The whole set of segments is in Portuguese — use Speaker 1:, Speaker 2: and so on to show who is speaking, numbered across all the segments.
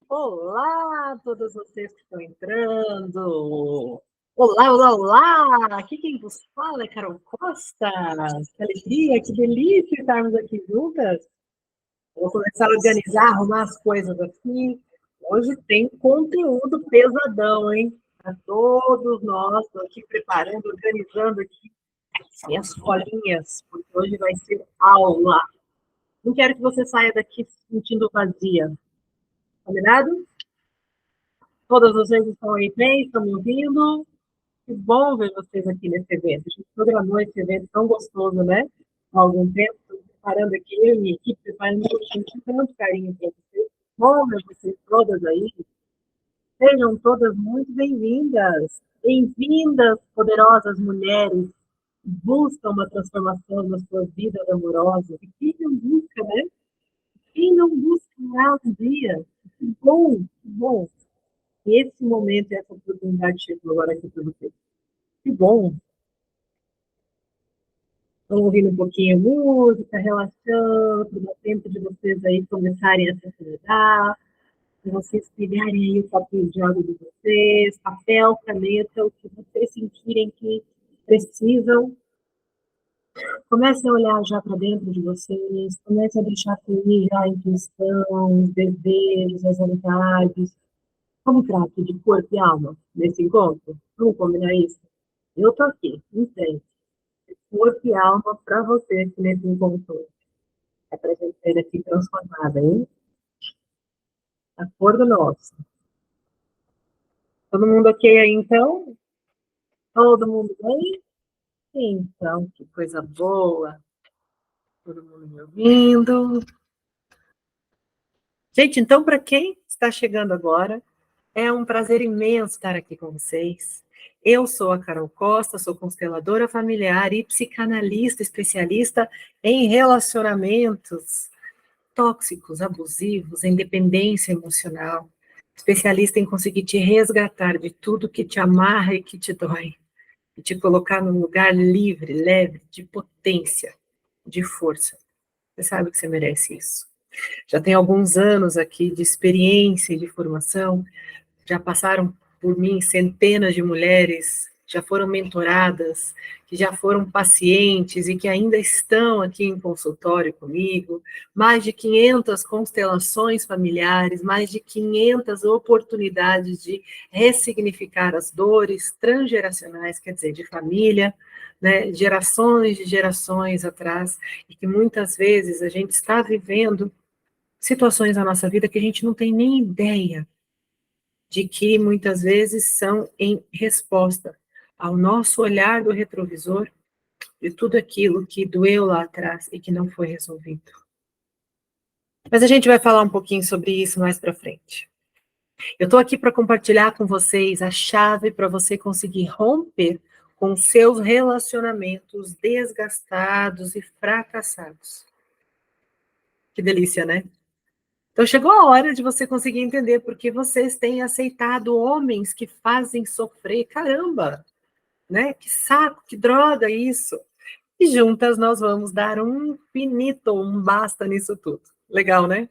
Speaker 1: Olá, todos vocês que estão entrando. Olá, olá, olá! Aqui quem vos fala é Carol Costa. Que alegria, que delícia estarmos aqui juntas. Vou começar a organizar, arrumar as coisas aqui. Hoje tem conteúdo pesadão, hein? Para todos nós, estou aqui preparando, organizando aqui minhas colinhas, porque hoje vai ser aula. Não quero que você saia daqui se sentindo vazia. Combinado? Todas vocês estão aí bem? Estão me ouvindo? Que bom ver vocês aqui nesse evento. A gente programou esse evento tão gostoso, né? Há algum tempo, estou preparando aqui, eu e minha equipe, preparando com tanto carinho para vocês. Bom ver vocês todas aí. Sejam todas muito bem-vindas. Bem-vindas, poderosas mulheres que buscam uma transformação nas suas vidas amorosas. E quem não busca, né? Quem não busca um dia? Que bom, que bom. E esse momento, essa oportunidade chegou agora aqui para vocês. Que bom. Estão ouvindo um pouquinho a música, relaxando, dá tempo de vocês aí começarem a se acelerar, de vocês pegarem aí o papel de água de vocês, papel, caneta, o que vocês sentirem que precisam. Comecem a olhar já para dentro de vocês, comecem a deixar fluir já a intuição, os desejos, as vontades. Vamos tratar de corpo e alma nesse encontro? Vamos combinar isso? Eu tô aqui, entende? Corpo e alma para você aqui nesse encontro. É para a gente ser aqui transformada, hein? Acordo nosso. Todo mundo ok aí, então? Todo mundo bem? Então, que coisa boa. Todo mundo me ouvindo. Gente, então, para quem está chegando agora, é um prazer imenso estar aqui com vocês. Eu sou a Carol Costa, sou consteladora familiar e psicanalista especialista em relacionamentos tóxicos, abusivos, em dependência emocional, especialista em conseguir te resgatar de tudo que te amarra e que te dói, e te colocar num lugar livre, leve, de potência, de força. Você sabe que você merece isso. Já tem alguns anos aqui de experiência e de formação, já passaram por mim centenas de mulheres, já foram mentoradas, que já foram pacientes e que ainda estão aqui em consultório comigo, mais de 500 constelações familiares, mais de 500 oportunidades de ressignificar as dores transgeracionais, quer dizer, de família, né, gerações de gerações atrás, e que muitas vezes a gente está vivendo situações na nossa vida que a gente não tem nem ideia de que muitas vezes são em resposta ao nosso olhar do retrovisor de tudo aquilo que doeu lá atrás e que não foi resolvido. Mas a gente vai falar um pouquinho sobre isso mais para frente. Eu estou aqui para compartilhar com vocês a chave para você conseguir romper com seus relacionamentos desgastados e fracassados. Que delícia, né? Então chegou a hora de você conseguir entender por que vocês têm aceitado homens que fazem sofrer. Caramba, né? Que saco, que droga isso. E juntas nós vamos dar um finito, um basta nisso tudo. Legal, né?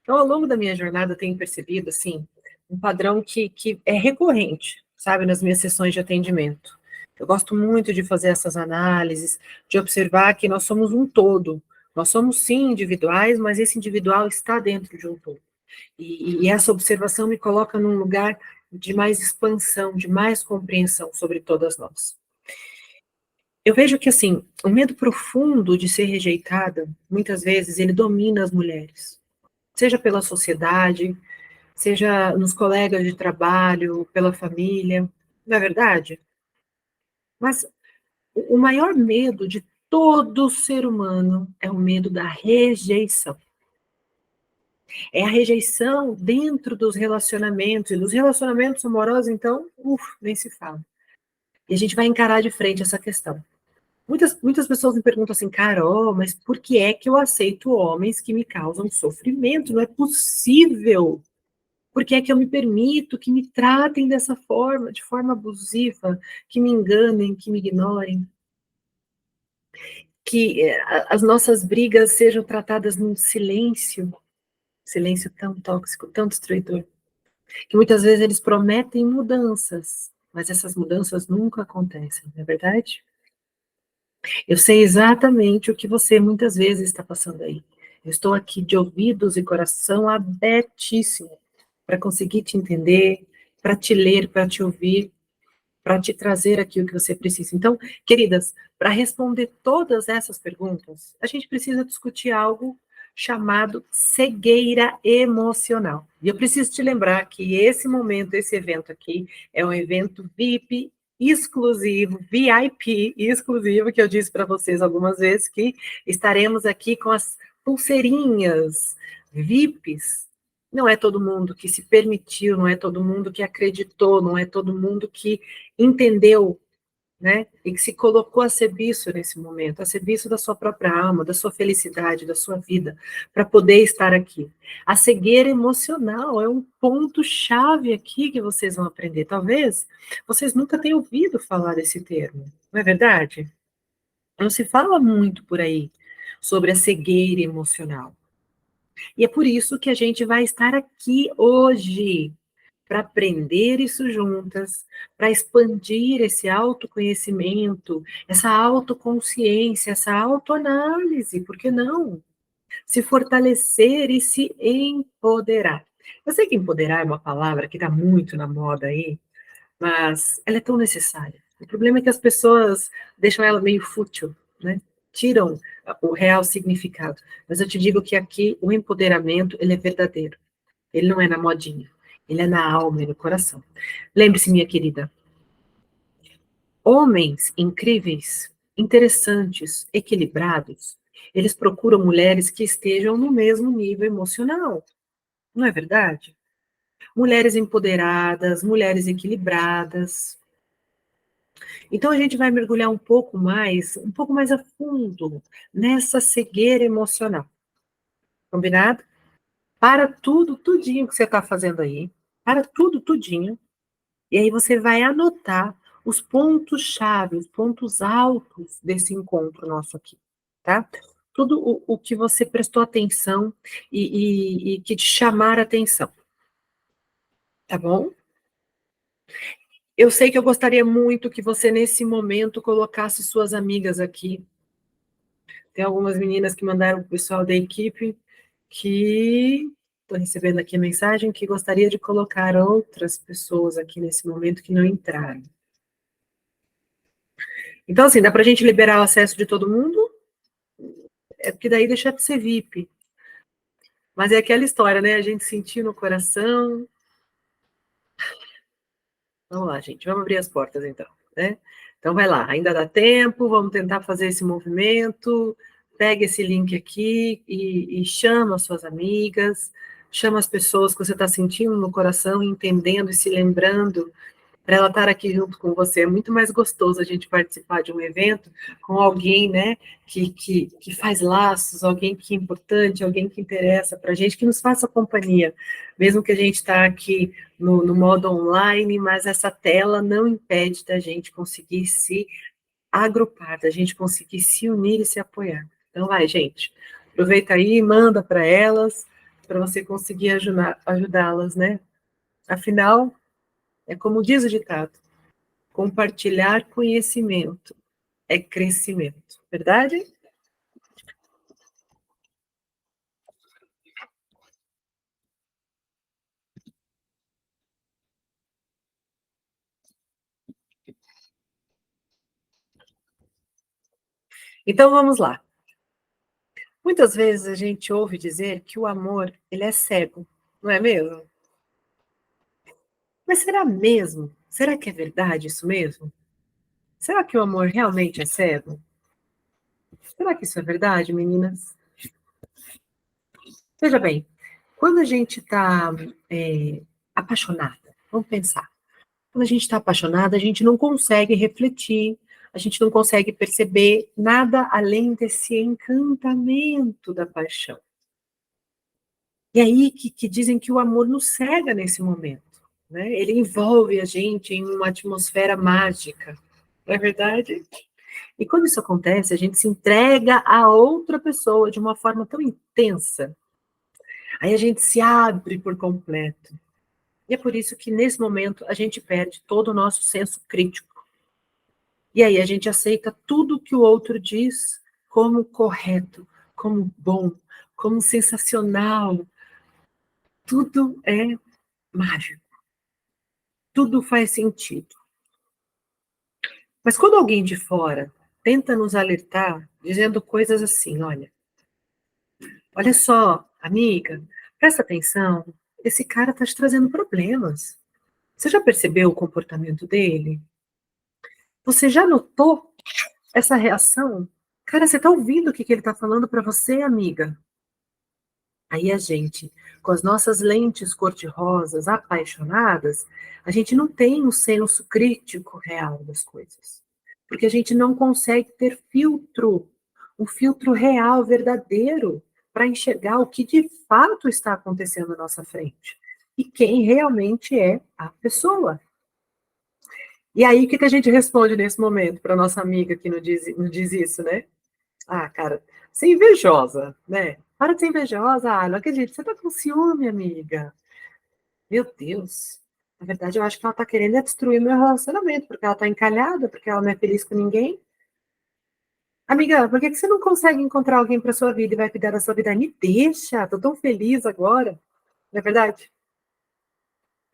Speaker 1: Então, ao longo da minha jornada, eu tenho percebido, assim, um padrão que é recorrente, sabe, nas minhas sessões de atendimento. Eu gosto muito de fazer essas análises, de observar que nós somos um todo. Nós somos, sim, individuais, mas esse individual está dentro de um todo. E essa observação me coloca num lugar de mais expansão, de mais compreensão sobre todas nós. Eu vejo que, assim, o medo profundo de ser rejeitada, muitas vezes, ele domina as mulheres. Seja pela sociedade, seja nos colegas de trabalho, pela família, não é verdade? Mas o maior medo de todo ser humano é o medo da rejeição. É a rejeição dentro dos relacionamentos, e dos relacionamentos amorosos, então, nem se fala. E a gente vai encarar de frente essa questão. Muitas pessoas me perguntam assim, Carol, mas por que é que eu aceito homens que me causam sofrimento? Não é possível. Por que é que eu me permito que me tratem dessa forma, de forma abusiva, que me enganem, que me ignorem? Que as nossas brigas sejam tratadas num silêncio? Silêncio tão tóxico, tão destruidor, que muitas vezes eles prometem mudanças, mas essas mudanças nunca acontecem, não é verdade? Eu sei exatamente o que você muitas vezes está passando aí. Eu estou aqui de ouvidos e coração abertíssimo para conseguir te entender, para te ler, para te ouvir, para te trazer aqui o que você precisa. Então, queridas, para responder todas essas perguntas, a gente precisa discutir algo chamado cegueira emocional. E eu preciso te lembrar que esse momento, esse evento aqui, é um evento VIP exclusivo, VIP exclusivo, que eu disse para vocês algumas vezes que estaremos aqui com as pulseirinhas VIPs. Não é todo mundo que se permitiu, não é todo mundo que acreditou, não é todo mundo que entendeu, né? E que se colocou a serviço nesse momento, a serviço da sua própria alma, da sua felicidade, da sua vida, para poder estar aqui. A cegueira emocional é um ponto-chave aqui que vocês vão aprender. Talvez vocês nunca tenham ouvido falar desse termo, não é verdade? Não se fala muito por aí sobre a cegueira emocional. E é por isso que a gente vai estar aqui hoje para aprender isso juntas, para expandir esse autoconhecimento, essa autoconsciência, essa autoanálise, por que não? Se fortalecer e se empoderar. Eu sei que empoderar é uma palavra que está muito na moda aí, mas ela é tão necessária. O problema é que as pessoas deixam ela meio fútil, né? Tiram o real significado. Mas eu te digo que aqui o empoderamento, ele é verdadeiro. Ele não é na modinha, ele é na alma e no coração. Lembre-se, minha querida, homens incríveis, interessantes, equilibrados, eles procuram mulheres que estejam no mesmo nível emocional, não é verdade? Mulheres empoderadas, mulheres equilibradas. Então a gente vai mergulhar um pouco mais a fundo nessa cegueira emocional. Combinado? Para tudo, tudinho que você está fazendo aí, para tudo, tudinho. E aí você vai anotar os pontos-chave, os pontos altos desse encontro nosso aqui, tá? Tudo o que você prestou atenção e que te chamar a atenção, tá bom? Eu sei que eu gostaria muito que você, nesse momento, colocasse suas amigas aqui. Tem algumas meninas que mandaram para o pessoal da equipe que estou recebendo aqui a mensagem que gostaria de colocar outras pessoas aqui nesse momento que não entraram. Então, assim, dá para a gente liberar o acesso de todo mundo? É porque daí deixa de ser VIP. Mas é aquela história, né? A gente sentiu no coração. Vamos lá, gente. Vamos abrir as portas, então, né? Então, vai lá. Ainda dá tempo. Vamos tentar fazer esse movimento. Pega esse link aqui e chama as suas amigas. Chama as pessoas que você está sentindo no coração, entendendo e se lembrando para ela estar aqui junto com você. É muito mais gostoso a gente participar de um evento com alguém, né, que faz laços, alguém que é importante, alguém que interessa para a gente, que nos faça companhia, mesmo que a gente está aqui no modo online, mas essa tela não impede da gente conseguir se agrupar, da gente conseguir se unir e se apoiar. Então vai, gente, aproveita aí, manda para elas, para você conseguir ajudá-las, né? Afinal, é como diz o ditado, compartilhar conhecimento é crescimento, verdade? Então vamos lá. Muitas vezes a gente ouve dizer que o amor, ele é cego, não é mesmo? Mas será mesmo? Será que é verdade isso mesmo? Será que o amor realmente é cego? Será que isso é verdade, meninas? Veja bem, quando a gente está apaixonada, vamos pensar. Quando a gente está apaixonada, a gente não consegue refletir, a gente não consegue perceber nada além desse encantamento da paixão. E aí que dizem que o amor nos cega nesse momento, né? Ele envolve a gente em uma atmosfera mágica, não é verdade? E quando isso acontece, a gente se entrega a outra pessoa de uma forma tão intensa. Aí a gente se abre por completo. E é por isso que, nesse momento, a gente perde todo o nosso senso crítico. E aí a gente aceita tudo que o outro diz como correto, como bom, como sensacional. Tudo é mágico. Tudo faz sentido. Mas quando alguém de fora tenta nos alertar, dizendo coisas assim, olha só, amiga, presta atenção, esse cara está te trazendo problemas. Você já percebeu o comportamento dele? Você já notou essa reação? Cara, você está ouvindo o que ele está falando para você, amiga? Aí a gente, com as nossas lentes cor-de-rosas, apaixonadas, a gente não tem o senso crítico real das coisas. Porque a gente não consegue ter filtro, um filtro real, verdadeiro, para enxergar o que de fato está acontecendo à nossa frente. E quem realmente é a pessoa. E aí, o que a gente responde nesse momento para nossa amiga que não diz isso, né? Ah, cara, você é invejosa, né? Para de ser invejosa. Ah, não acredito. Você tá com ciúme, amiga. Meu Deus. Na verdade, eu acho que ela tá querendo destruir meu relacionamento, porque ela tá encalhada, porque ela não é feliz com ninguém. Amiga, por que que você não consegue encontrar alguém para sua vida e vai cuidar da sua vida? Me deixa, tô tão feliz agora. Não é verdade?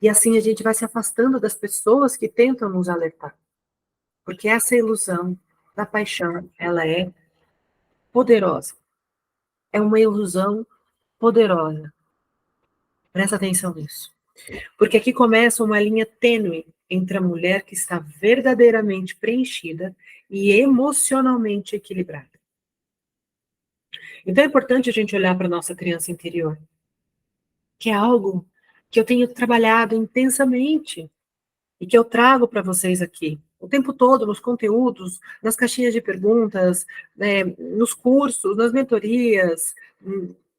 Speaker 1: E assim a gente vai se afastando das pessoas que tentam nos alertar. Porque essa ilusão da paixão, ela é poderosa. É uma ilusão poderosa. Presta atenção nisso. Porque aqui começa uma linha tênue entre a mulher que está verdadeiramente preenchida e emocionalmente equilibrada. Então é importante a gente olhar para a nossa criança interior, que é algo que eu tenho trabalhado intensamente e que eu trago para vocês aqui, o tempo todo, nos conteúdos, nas caixinhas de perguntas, né, nos cursos, nas mentorias,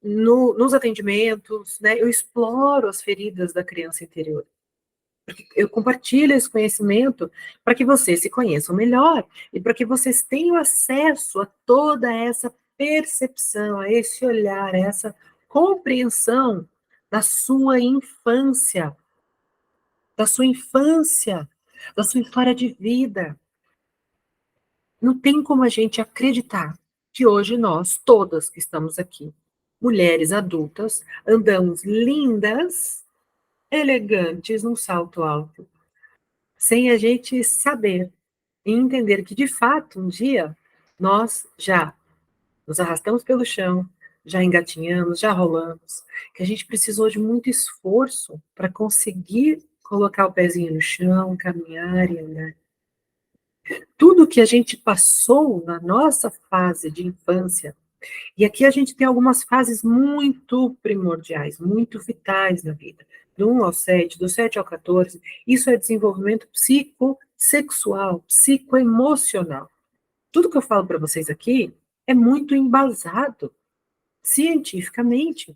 Speaker 1: nos atendimentos, né, eu exploro as feridas da criança interior. Eu compartilho esse conhecimento para que vocês se conheçam melhor e para que vocês tenham acesso a toda essa percepção, a esse olhar, a essa compreensão da sua infância, da sua infância, da sua história de vida. Não tem como a gente acreditar que hoje nós, todas que estamos aqui, mulheres adultas, andamos lindas, elegantes, num salto alto, sem a gente saber e entender que, de fato, um dia nós já nos arrastamos pelo chão, já engatinhamos, já rolamos, que a gente precisou de muito esforço para conseguir colocar o pezinho no chão, caminhar e andar. Tudo que a gente passou na nossa fase de infância, e aqui a gente tem algumas fases muito primordiais, muito vitais na vida. Do 1 ao 7, do 7 ao 14, isso é desenvolvimento psicossexual, psicoemocional. Tudo que eu falo para vocês aqui é muito embasado cientificamente.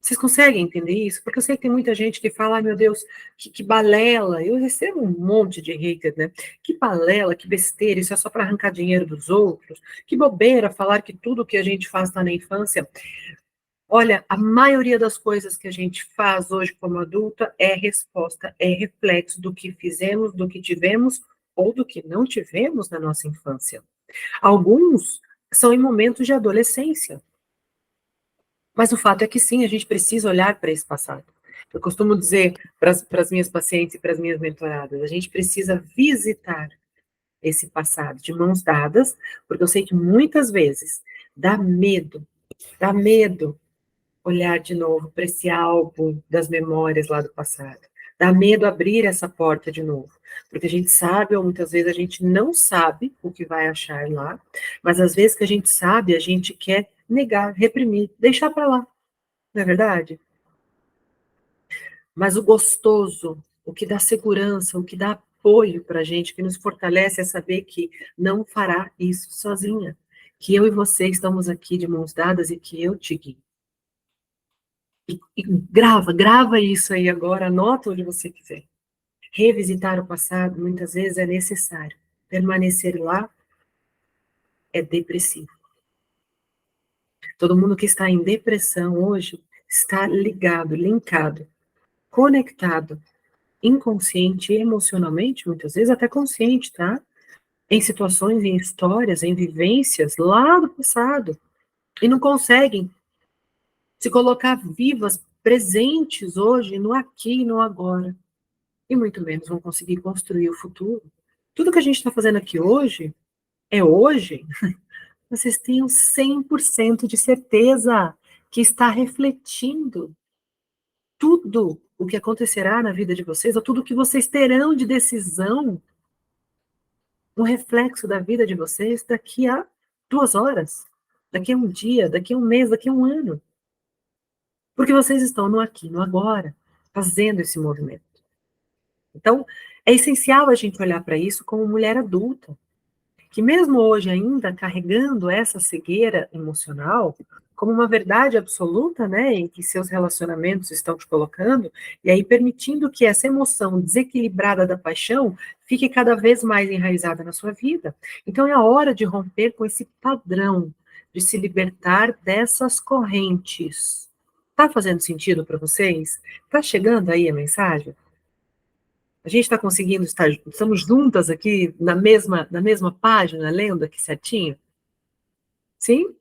Speaker 1: Vocês conseguem entender isso? Porque eu sei que tem muita gente que fala, ai meu Deus, que balela. Eu recebo um monte de hater, né? Que balela, que besteira, isso é só para arrancar dinheiro dos outros. Que bobeira falar que tudo que a gente faz está na infância. Olha, a maioria das coisas que a gente faz hoje como adulta é resposta, é reflexo do que fizemos, do que tivemos ou do que não tivemos na nossa infância. Alguns são em momentos de adolescência. Mas o fato é que sim, a gente precisa olhar para esse passado. Eu costumo dizer para as minhas pacientes e para as minhas mentoradas, a gente precisa visitar esse passado de mãos dadas, porque eu sei que muitas vezes dá medo olhar de novo para esse álbum das memórias lá do passado. Dá medo abrir essa porta de novo, porque a gente sabe, ou muitas vezes a gente não sabe o que vai achar lá, mas às vezes que a gente sabe, a gente quer negar, reprimir, deixar para lá, não é verdade? Mas o gostoso, o que dá segurança, o que dá apoio para a gente, que nos fortalece, é saber que não fará isso sozinha, que eu e você estamos aqui de mãos dadas e que eu te guio. E grava isso aí agora, anota onde você quiser. Revisitar o passado, muitas vezes, é necessário. Permanecer lá é depressivo. Todo mundo que está em depressão hoje está ligado, linkado, conectado, inconsciente e emocionalmente, muitas vezes até consciente, tá? Em situações, em histórias, em vivências lá do passado. E não conseguem se colocar vivas, presentes hoje, no aqui e no agora. E muito menos vão conseguir construir o futuro. Tudo que a gente está fazendo aqui hoje, é hoje, vocês tenham 100% de certeza que está refletindo tudo o que acontecerá na vida de vocês, ou tudo o que vocês terão de decisão, um reflexo da vida de vocês daqui a 2 horas, daqui a um dia, daqui a um mês, daqui a um ano. Porque vocês estão no aqui, no agora, fazendo esse movimento. Então, é essencial a gente olhar para isso como mulher adulta, que mesmo hoje ainda carregando essa cegueira emocional como uma verdade absoluta, né, em que seus relacionamentos estão te colocando, e aí permitindo que essa emoção desequilibrada da paixão fique cada vez mais enraizada na sua vida. Então é a hora de romper com esse padrão, de se libertar dessas correntes. Tá fazendo sentido para vocês? Tá chegando aí a mensagem? A gente está conseguindo estar, estamos juntas aqui na mesma página, lendo aqui certinho? Sim?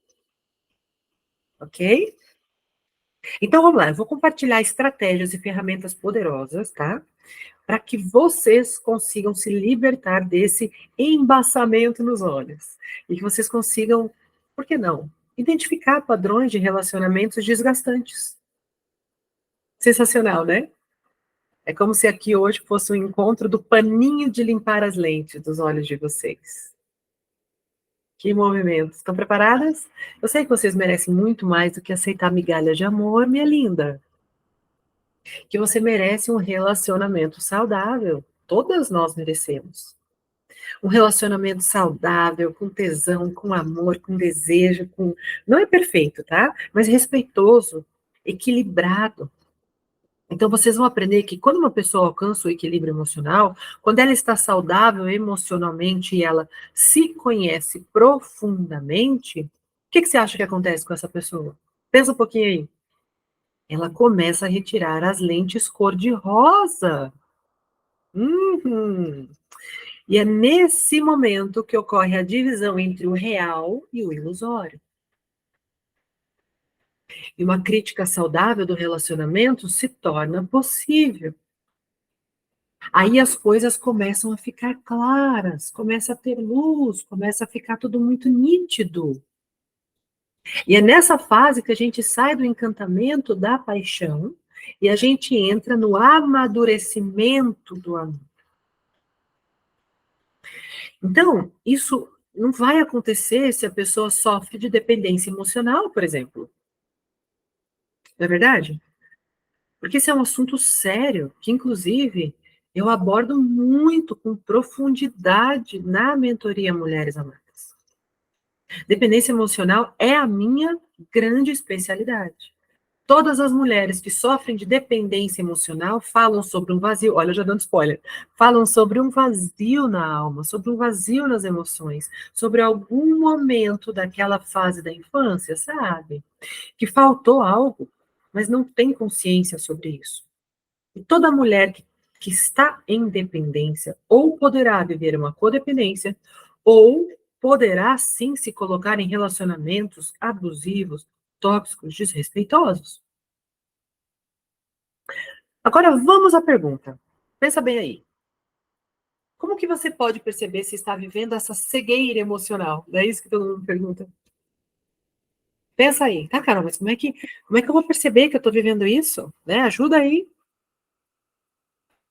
Speaker 1: Ok? Então vamos lá, eu vou compartilhar estratégias e ferramentas poderosas, tá? Para que vocês consigam se libertar desse embaçamento nos olhos. E que vocês consigam, por que não? Identificar padrões de relacionamentos desgastantes. Sensacional, né? É como se aqui hoje fosse um encontro do paninho de limpar as lentes dos olhos de vocês. Que movimento. Estão preparadas? Eu sei que vocês merecem muito mais do que aceitar migalhas de amor, minha linda. Que você merece um relacionamento saudável. Todas nós merecemos. Um relacionamento saudável, com tesão, com amor, com desejo, com... Não é perfeito, tá? Mas respeitoso, equilibrado. Então, vocês vão aprender que quando uma pessoa alcança o equilíbrio emocional, quando ela está saudável emocionalmente e ela se conhece profundamente, o que você acha que acontece com essa pessoa? Pensa um pouquinho aí. Ela começa a retirar as lentes cor-de-rosa. Uhum. E é nesse momento que ocorre a divisão entre o real e o ilusório. E uma crítica saudável do relacionamento se torna possível. Aí as coisas começam a ficar claras, começa a ter luz, começa a ficar tudo muito nítido. E é nessa fase que a gente sai do encantamento da paixão e a gente entra no amadurecimento do amor. Então, isso não vai acontecer se a pessoa sofre de dependência emocional, por exemplo. Não é verdade? Porque esse é um assunto sério, que inclusive eu abordo muito com profundidade na mentoria Mulheres Amadas. Dependência emocional é a minha grande especialidade. Todas as mulheres que sofrem de dependência emocional falam sobre um vazio, olha, já dando spoiler, falam sobre um vazio na alma, sobre um vazio nas emoções, sobre algum momento daquela fase da infância, sabe? Que faltou algo, mas não tem consciência sobre isso. E toda mulher que está em dependência ou poderá viver uma codependência, ou poderá sim se colocar em relacionamentos abusivos, tóxicos, desrespeitosos. Agora vamos à pergunta. Pensa bem aí. Como que você pode perceber se está vivendo essa cegueira emocional? Não é isso que todo mundo pergunta? Pensa aí, tá, Carol, mas como é que eu vou perceber que eu estou vivendo isso? Né? Ajuda aí.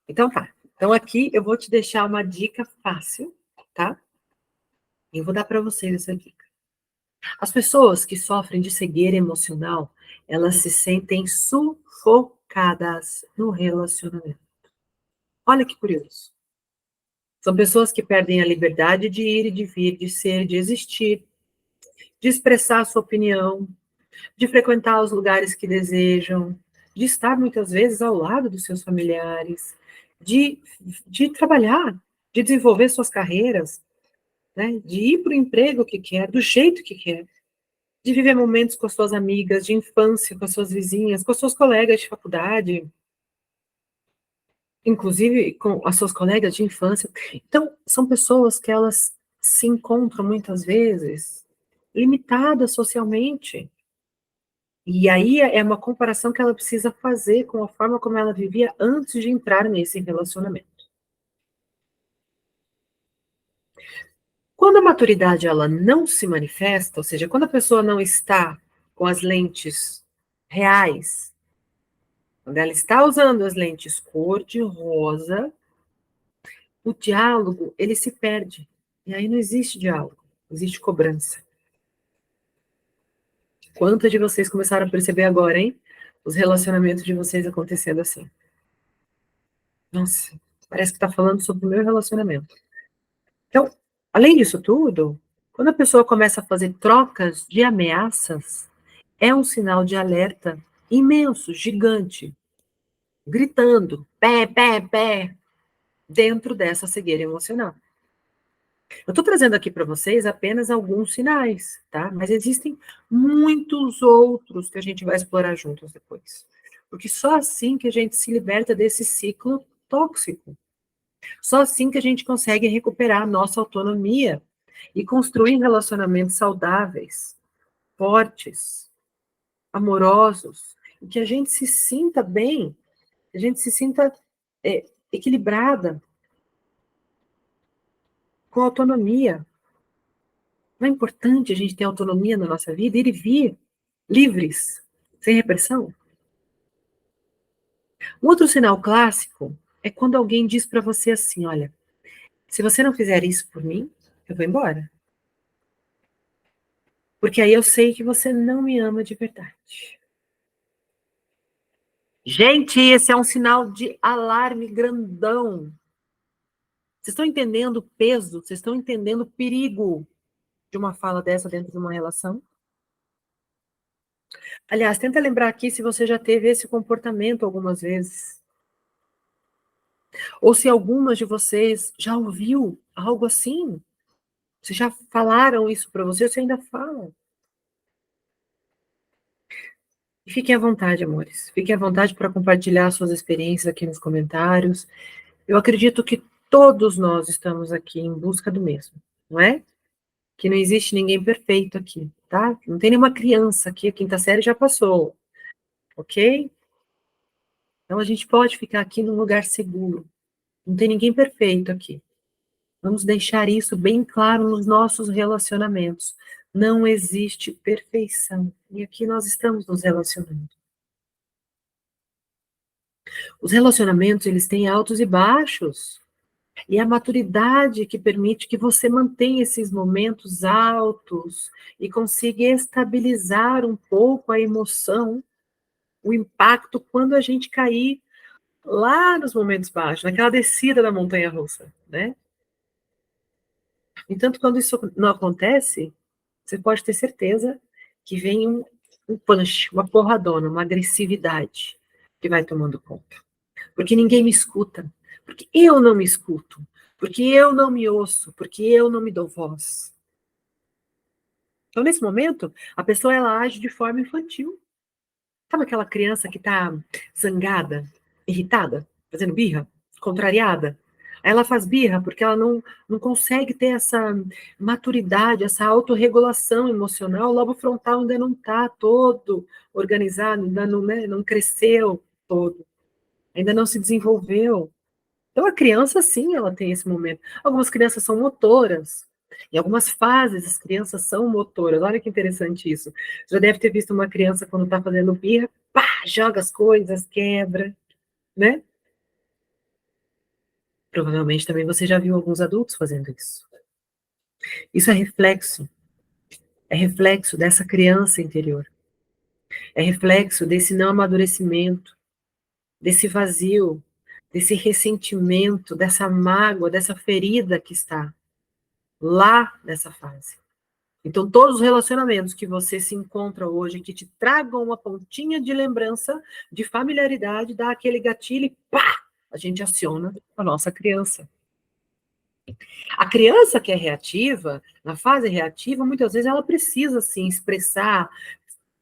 Speaker 1: Então tá. Então aqui eu vou te deixar uma dica fácil, tá? Eu vou dar para vocês essa dica. As pessoas que sofrem de cegueira emocional, elas se sentem sufocadas no relacionamento. Olha que curioso. São pessoas que perdem a liberdade de ir e de vir, de ser, de existir, de expressar a sua opinião, de frequentar os lugares que desejam, de estar muitas vezes ao lado dos seus familiares, de, de trabalhar, de desenvolver suas carreiras, né? De ir para o emprego que quer, do jeito que quer. de viver momentos com as suas amigas de infância, com as suas vizinhas, com as suas colegas de faculdade, inclusive com as suas colegas de infância. Então, são pessoas que elas se encontram muitas vezes limitadas socialmente. E aí é uma comparação que ela precisa fazer com a forma como ela vivia antes de entrar nesse relacionamento. Quando a maturidade ela não se manifesta, ou seja, quando a pessoa não está com as lentes reais, quando ela está usando as lentes cor-de-rosa, o diálogo, ele se perde. E aí não existe diálogo, existe cobrança. Quantos de vocês começaram a perceber agora, hein? Os relacionamentos de vocês acontecendo assim. Nossa, parece que está falando sobre o meu relacionamento. Então, além disso tudo, quando a pessoa começa a fazer trocas de ameaças, é um sinal de alerta imenso, gigante, gritando, pé, pé, pé, dentro dessa cegueira emocional. Eu estou trazendo aqui para vocês apenas alguns sinais, tá? Mas existem muitos outros que a gente vai explorar juntos depois. Porque só assim que a gente se liberta desse ciclo tóxico. Só assim que a gente consegue recuperar a nossa autonomia e construir relacionamentos saudáveis, fortes, amorosos, e que a gente se sinta bem, que a gente se sinta equilibrada, com autonomia. Não é importante a gente ter autonomia na nossa vida, ir e vir, livres, sem repressão? Um outro sinal clássico é quando alguém diz para você assim: olha, se você não fizer isso por mim, eu vou embora. Porque aí eu sei que você não me ama de verdade. Gente, esse é um sinal de alarme grandão. Vocês estão entendendo o peso? Vocês estão entendendo o perigo de uma fala dessa dentro de uma relação? Aliás, tenta lembrar aqui se você já teve esse comportamento algumas vezes. Ou se algumas de vocês já ouviu algo assim. Se já falaram isso para você, ou se ainda falam. E fiquem à vontade, amores. Fiquem à vontade para compartilhar suas experiências aqui nos comentários. Eu acredito que todos nós estamos aqui em busca do mesmo, não é? Que não existe ninguém perfeito aqui, tá? Não tem nenhuma criança aqui, a quinta série já passou, ok? Então a gente pode ficar aqui num lugar seguro. Não tem ninguém perfeito aqui. Vamos deixar isso bem claro nos nossos relacionamentos. Não existe perfeição. E aqui nós estamos nos relacionando. Os relacionamentos, eles têm altos e baixos. E a maturidade que permite que você mantenha esses momentos altos e consiga estabilizar um pouco a emoção, o impacto quando a gente cair lá nos momentos baixos, naquela descida da montanha-russa, né? Entanto, quando isso não acontece, você pode ter certeza que vem um punch, uma porradona, uma agressividade que vai tomando conta. Porque ninguém me escuta, porque eu não me escuto, porque eu não me ouço, porque eu não me dou voz. Então, nesse momento, a pessoa ela age de forma infantil. Sabe aquela criança que está zangada, irritada, fazendo birra, contrariada? Ela faz birra porque ela não consegue ter essa maturidade, essa autorregulação emocional. O lobo frontal ainda não está todo organizado, ainda não, né, não cresceu todo, ainda não se desenvolveu. Então, a criança, sim, ela tem esse momento. Algumas crianças são motoras. Em algumas fases, as crianças são motoras. Olha que interessante isso. Já deve ter visto uma criança quando está fazendo birra, pá, joga as coisas, quebra, né? Provavelmente também você já viu alguns adultos fazendo isso. Isso é reflexo dessa criança interior. É reflexo desse não amadurecimento, desse vazio, desse ressentimento, dessa mágoa, dessa ferida que está lá nessa fase. Então, todos os relacionamentos que você se encontra hoje, que te tragam uma pontinha de lembrança, de familiaridade, dá aquele gatilho e pá! A gente aciona a nossa criança. A criança que é reativa, na fase reativa, muitas vezes ela precisa, sim, expressar,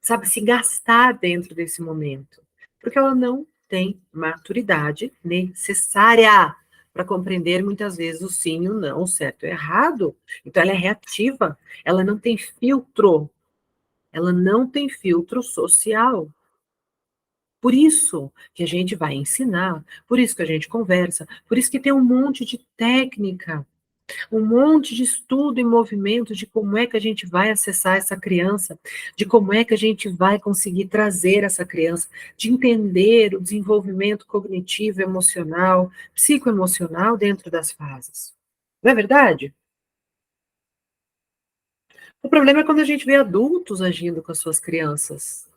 Speaker 1: sabe, se gastar dentro desse momento, porque ela não tem maturidade necessária para compreender muitas vezes o sim e o não, o certo e o errado. Então ela é reativa, ela não tem filtro social. Por isso que a gente vai ensinar, por isso que a gente conversa, por isso que tem um monte de técnica, um monte de estudo e movimento de como é que a gente vai acessar essa criança, de como é que a gente vai conseguir trazer essa criança, de entender o desenvolvimento cognitivo, emocional, psicoemocional dentro das fases. Não é verdade? O problema é quando a gente vê adultos agindo com as suas crianças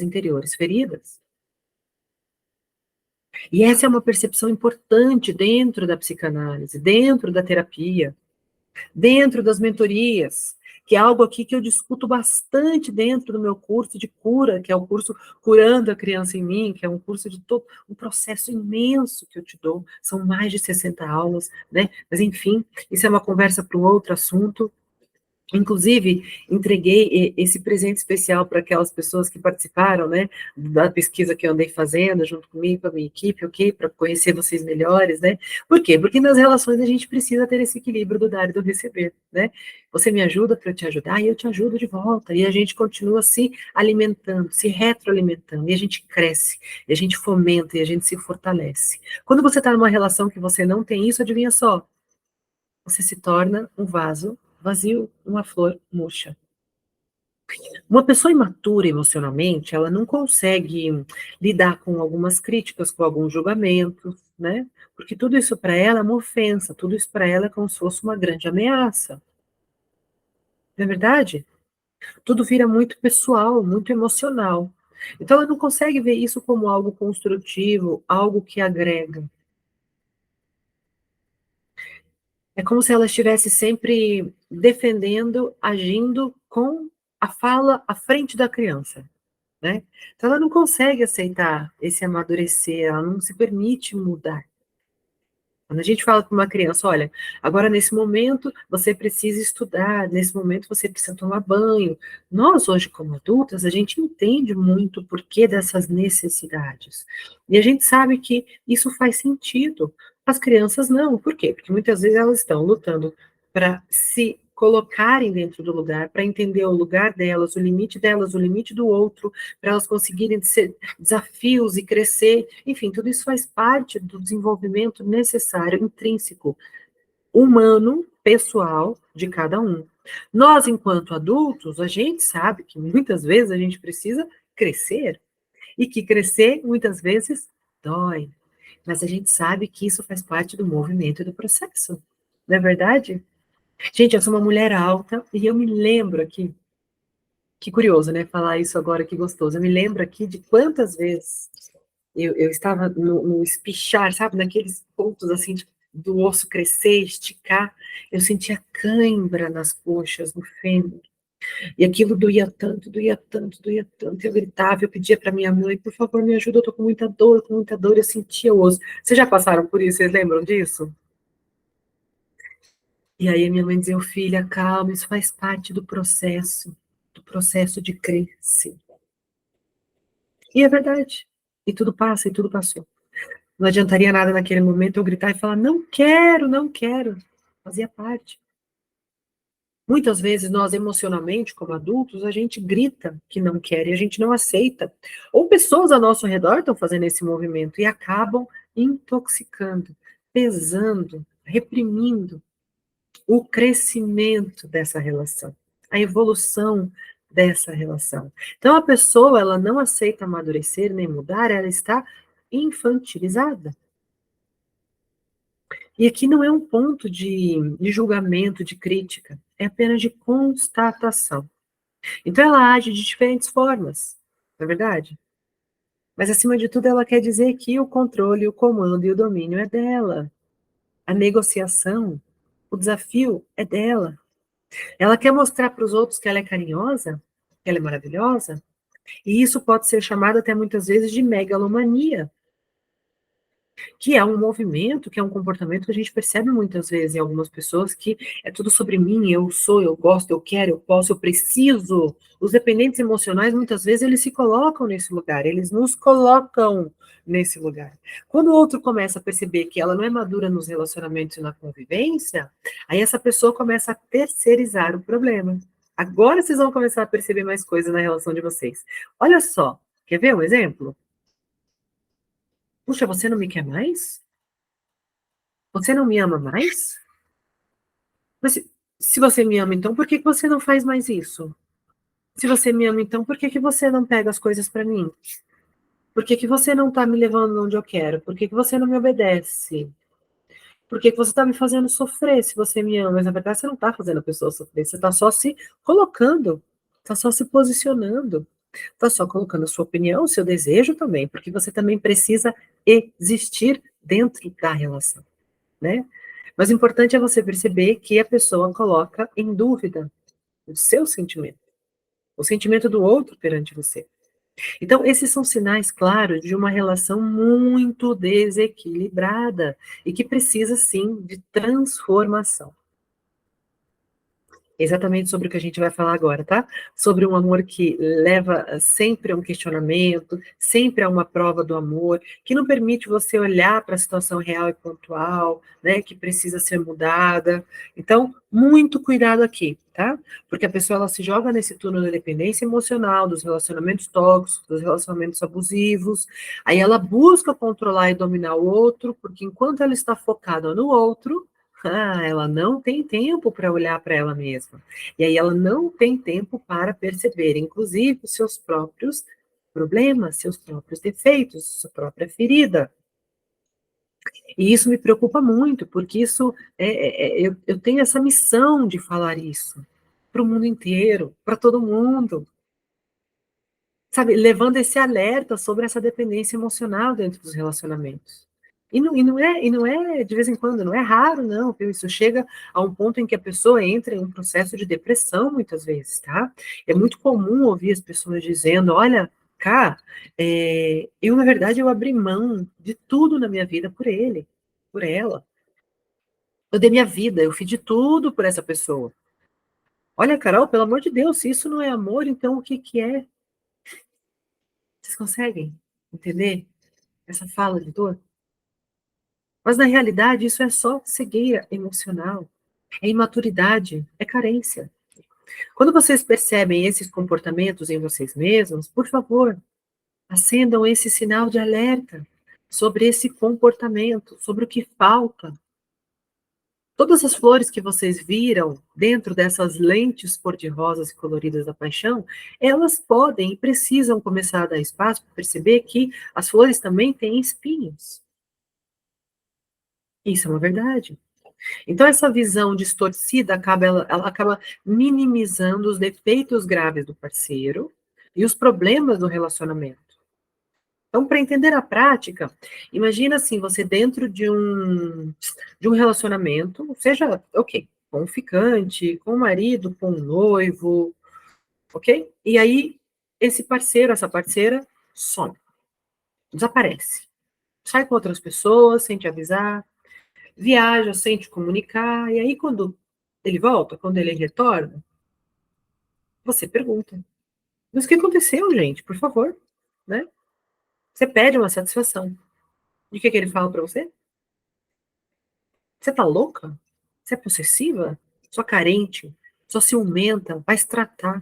Speaker 1: interiores feridas. E essa é uma percepção importante dentro da psicanálise, dentro da terapia, dentro das mentorias, que é algo aqui que eu discuto bastante dentro do meu curso de cura, que é o curso Curando a Criança em Mim, que é um curso de todo um processo imenso que eu te dou, são mais de 60 aulas, né? Mas enfim, isso é uma conversa para um outro assunto. Inclusive, entreguei esse presente especial para aquelas pessoas que participaram, né, da pesquisa que eu andei fazendo junto comigo, com a minha equipe, ok? Para conhecer vocês melhores, né? Por quê? Porque nas relações a gente precisa ter esse equilíbrio do dar e do receber, né? Você me ajuda para eu te ajudar e eu te ajudo de volta. E a gente continua se alimentando, se retroalimentando, e a gente cresce, e a gente fomenta, e a gente se fortalece. Quando você está numa relação que você não tem isso, adivinha só? Você se torna um vaso vazio, uma flor murcha. Uma pessoa imatura emocionalmente, ela não consegue lidar com algumas críticas, com alguns julgamentos, né? Porque tudo isso para ela é uma ofensa, tudo isso para ela é como se fosse uma grande ameaça. Não é verdade? Tudo vira muito pessoal, muito emocional. Então ela não consegue ver isso como algo construtivo, algo que agrega. É como se ela estivesse sempre defendendo, agindo com a fala à frente da criança, né? Então ela não consegue aceitar esse amadurecer, ela não se permite mudar. Quando a gente fala para uma criança, olha, agora nesse momento você precisa estudar, nesse momento você precisa tomar banho. Nós hoje como adultas, a gente entende muito o porquê dessas necessidades. E a gente sabe que isso faz sentido. As crianças não, por quê? Porque muitas vezes elas estão lutando para se colocarem dentro do lugar, para entender o lugar delas, o limite do outro, para elas conseguirem ser desafios e crescer, enfim, tudo isso faz parte do desenvolvimento necessário, intrínseco, humano, pessoal de cada um. Nós, enquanto adultos, a gente sabe que muitas vezes a gente precisa crescer, e que crescer muitas vezes dói, mas a gente sabe que isso faz parte do movimento e do processo, não é verdade? Gente, eu sou uma mulher alta e eu me lembro aqui, que curioso, né, falar isso agora, que gostoso, eu me lembro aqui de quantas vezes eu estava no espichar, sabe, naqueles pontos assim do osso crescer, esticar, eu sentia cãibra nas coxas, no fêmur, e aquilo doía tanto, doía tanto, doía tanto, eu gritava, eu pedia para minha mãe, por favor, me ajuda, eu tô com muita dor, eu sentia o osso. Vocês já passaram por isso, vocês lembram disso? E aí a minha mãe dizia, filha, calma, isso faz parte do processo de crescer. E é verdade, e tudo passa, e tudo passou. Não adiantaria nada naquele momento eu gritar e falar, não quero, não quero. Fazia parte. Muitas vezes nós, emocionalmente, como adultos, a gente grita que não quer e a gente não aceita. Ou pessoas ao nosso redor estão fazendo esse movimento e acabam intoxicando, pesando, reprimindo o crescimento dessa relação, a evolução dessa relação. Então, a pessoa, ela não aceita amadurecer nem mudar, ela está infantilizada. E aqui não é um ponto de julgamento, de crítica, é apenas de constatação. Então ela age de diferentes formas, não é verdade? Mas acima de tudo ela quer dizer que o controle, o comando e o domínio é dela. A negociação, o desafio é dela. Ela quer mostrar para os outros que ela é carinhosa, que ela é maravilhosa, e isso pode ser chamado até muitas vezes de megalomania. Que é um movimento, que é um comportamento que a gente percebe muitas vezes em algumas pessoas, que é tudo sobre mim, eu sou, eu gosto, eu quero, eu posso, eu preciso. Os dependentes emocionais, muitas vezes, eles se colocam nesse lugar, eles nos colocam nesse lugar. Quando o outro começa a perceber que ela não é madura nos relacionamentos e na convivência, aí essa pessoa começa a terceirizar o problema. Agora vocês vão começar a perceber mais coisas na relação de vocês. Olha só, quer ver um exemplo? Puxa, você não me quer mais? Você não me ama mais? Mas se você me ama, então por que que você não faz mais isso? Se você me ama, então por que que você não pega as coisas para mim? Por que que você não tá me levando onde eu quero? Por que que você não me obedece? Por que que você tá me fazendo sofrer se você me ama? Mas na verdade você não tá fazendo a pessoa sofrer, você tá só se colocando, tá só se posicionando, tá só colocando a sua opinião, o seu desejo também, porque você também precisa existir dentro da relação, né? Mas o importante é você perceber que a pessoa coloca em dúvida o seu sentimento, o sentimento do outro perante você. Então, esses são sinais claros de uma relação muito desequilibrada e que precisa, sim, de transformação. Exatamente sobre o que a gente vai falar agora, tá? Sobre um amor que leva sempre a um questionamento, sempre a uma prova do amor, que não permite você olhar para a situação real e pontual, né? Que precisa ser mudada. Então, muito cuidado aqui, tá? Porque a pessoa ela se joga nesse túnel da dependência emocional, dos relacionamentos tóxicos, dos relacionamentos abusivos. Aí ela busca controlar e dominar o outro, porque enquanto ela está focada no outro, ela não tem tempo para olhar para ela mesma. E aí ela não tem tempo para perceber, inclusive, os seus próprios problemas, seus próprios defeitos, sua própria ferida. E isso me preocupa muito, porque isso eu tenho essa missão de falar isso para o mundo inteiro, para todo mundo. Sabe, levando esse alerta sobre essa dependência emocional dentro dos relacionamentos. E não é de vez em quando, não é raro, não, viu? Isso chega a um ponto em que a pessoa entra em um processo de depressão, muitas vezes, tá? É muito comum ouvir as pessoas dizendo, olha, cá, eu, na verdade, eu abri mão de tudo na minha vida por ele, por ela. Eu dei minha vida, eu fiz de tudo por essa pessoa. Olha, Carol, pelo amor de Deus, se isso não é amor, então o que que é? Vocês conseguem entender essa fala de dor? Mas na realidade isso é só cegueira emocional, é imaturidade, é carência. Quando vocês percebem esses comportamentos em vocês mesmos, por favor, acendam esse sinal de alerta sobre esse comportamento, sobre o que falta. Todas as flores que vocês viram dentro dessas lentes cor-de-rosas e coloridas da paixão, elas podem e precisam começar a dar espaço para perceber que as flores também têm espinhos. Isso é uma verdade. Então, essa visão distorcida ela acaba minimizando os defeitos graves do parceiro e os problemas do relacionamento. Então, para entender a prática, imagina assim, você dentro de um relacionamento, seja, ok, com um ficante, com um marido, com um noivo, ok? E aí, esse parceiro, essa parceira, some, desaparece. Sai com outras pessoas, sem te avisar, viaja sem te comunicar, e aí quando ele volta, quando ele retorna, você pergunta: "Mas o que aconteceu, gente? Por favor", né? Você pede uma satisfação. E o que que ele fala pra você? "Você tá louca? Você é possessiva? Sua carente, sua ciumenta, vai se tratar.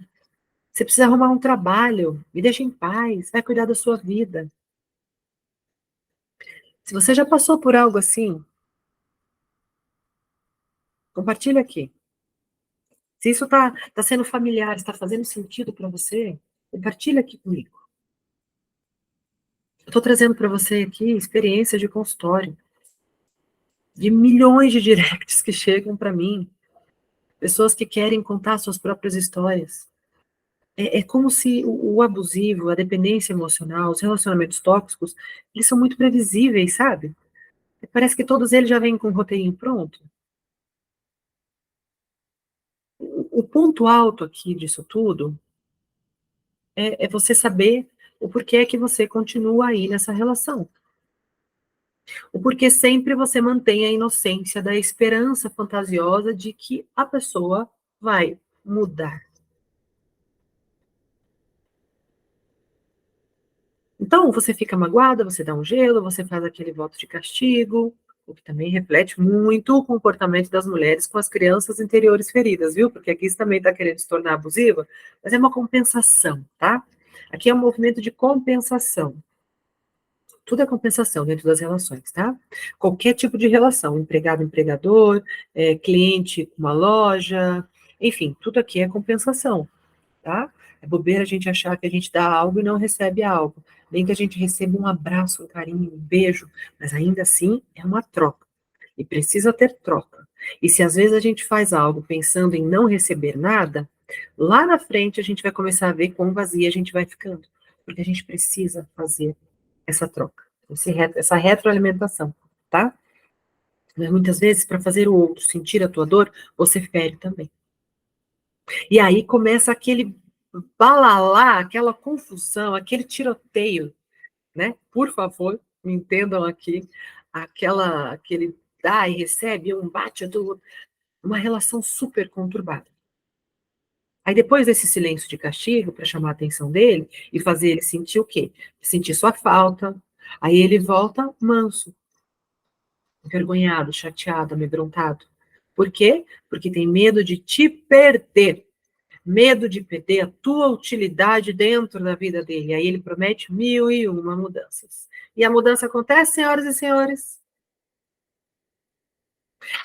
Speaker 1: Você precisa arrumar um trabalho, me deixa em paz, vai cuidar da sua vida". Se você já passou por algo assim, compartilha aqui. Se isso tá sendo familiar, está fazendo sentido para você, compartilha aqui comigo. Eu estou trazendo para você aqui experiência de consultório, de milhões de directs que chegam para mim, pessoas que querem contar suas próprias histórias. É como se o abusivo, a dependência emocional, os relacionamentos tóxicos, eles são muito previsíveis, sabe? Parece que todos eles já vêm com um roteirinho pronto. O ponto alto aqui disso tudo é você saber o porquê que você continua aí nessa relação. O porquê sempre você mantém a inocência da esperança fantasiosa de que a pessoa vai mudar. Então, você fica magoada, você dá um gelo, você faz aquele voto de castigo, o que também reflete muito o comportamento das mulheres com as crianças interiores feridas, viu? Porque aqui você também está querendo se tornar abusiva, mas é uma compensação, tá? Aqui é um movimento de compensação. Tudo é compensação dentro das relações, tá? Qualquer tipo de relação, empregado-empregador, cliente com uma loja, enfim, tudo aqui é compensação, tá? É bobeira a gente achar que a gente dá algo e não recebe algo. Nem que a gente receba um abraço, um carinho, um beijo, mas ainda assim é uma troca. E precisa ter troca. E se às vezes a gente faz algo pensando em não receber nada, lá na frente a gente vai começar a ver quão vazia a gente vai ficando. Porque a gente precisa fazer essa troca, essa retroalimentação, tá? Mas muitas vezes, para fazer o outro sentir a tua dor, você fere também. E aí começa aquele balalá, aquela confusão, aquele tiroteio, né? Por favor, me entendam aqui, aquele dá e recebe, um bate, uma relação super conturbada. Aí depois desse silêncio de castigo, para chamar a atenção dele e fazer ele sentir o quê? Sentir sua falta. Aí ele volta manso, envergonhado, chateado, amedrontado. Por quê? Porque tem medo de te perder. Medo de perder a tua utilidade dentro da vida dele. Aí ele promete 1001 mudanças. E a mudança acontece, senhoras e senhores.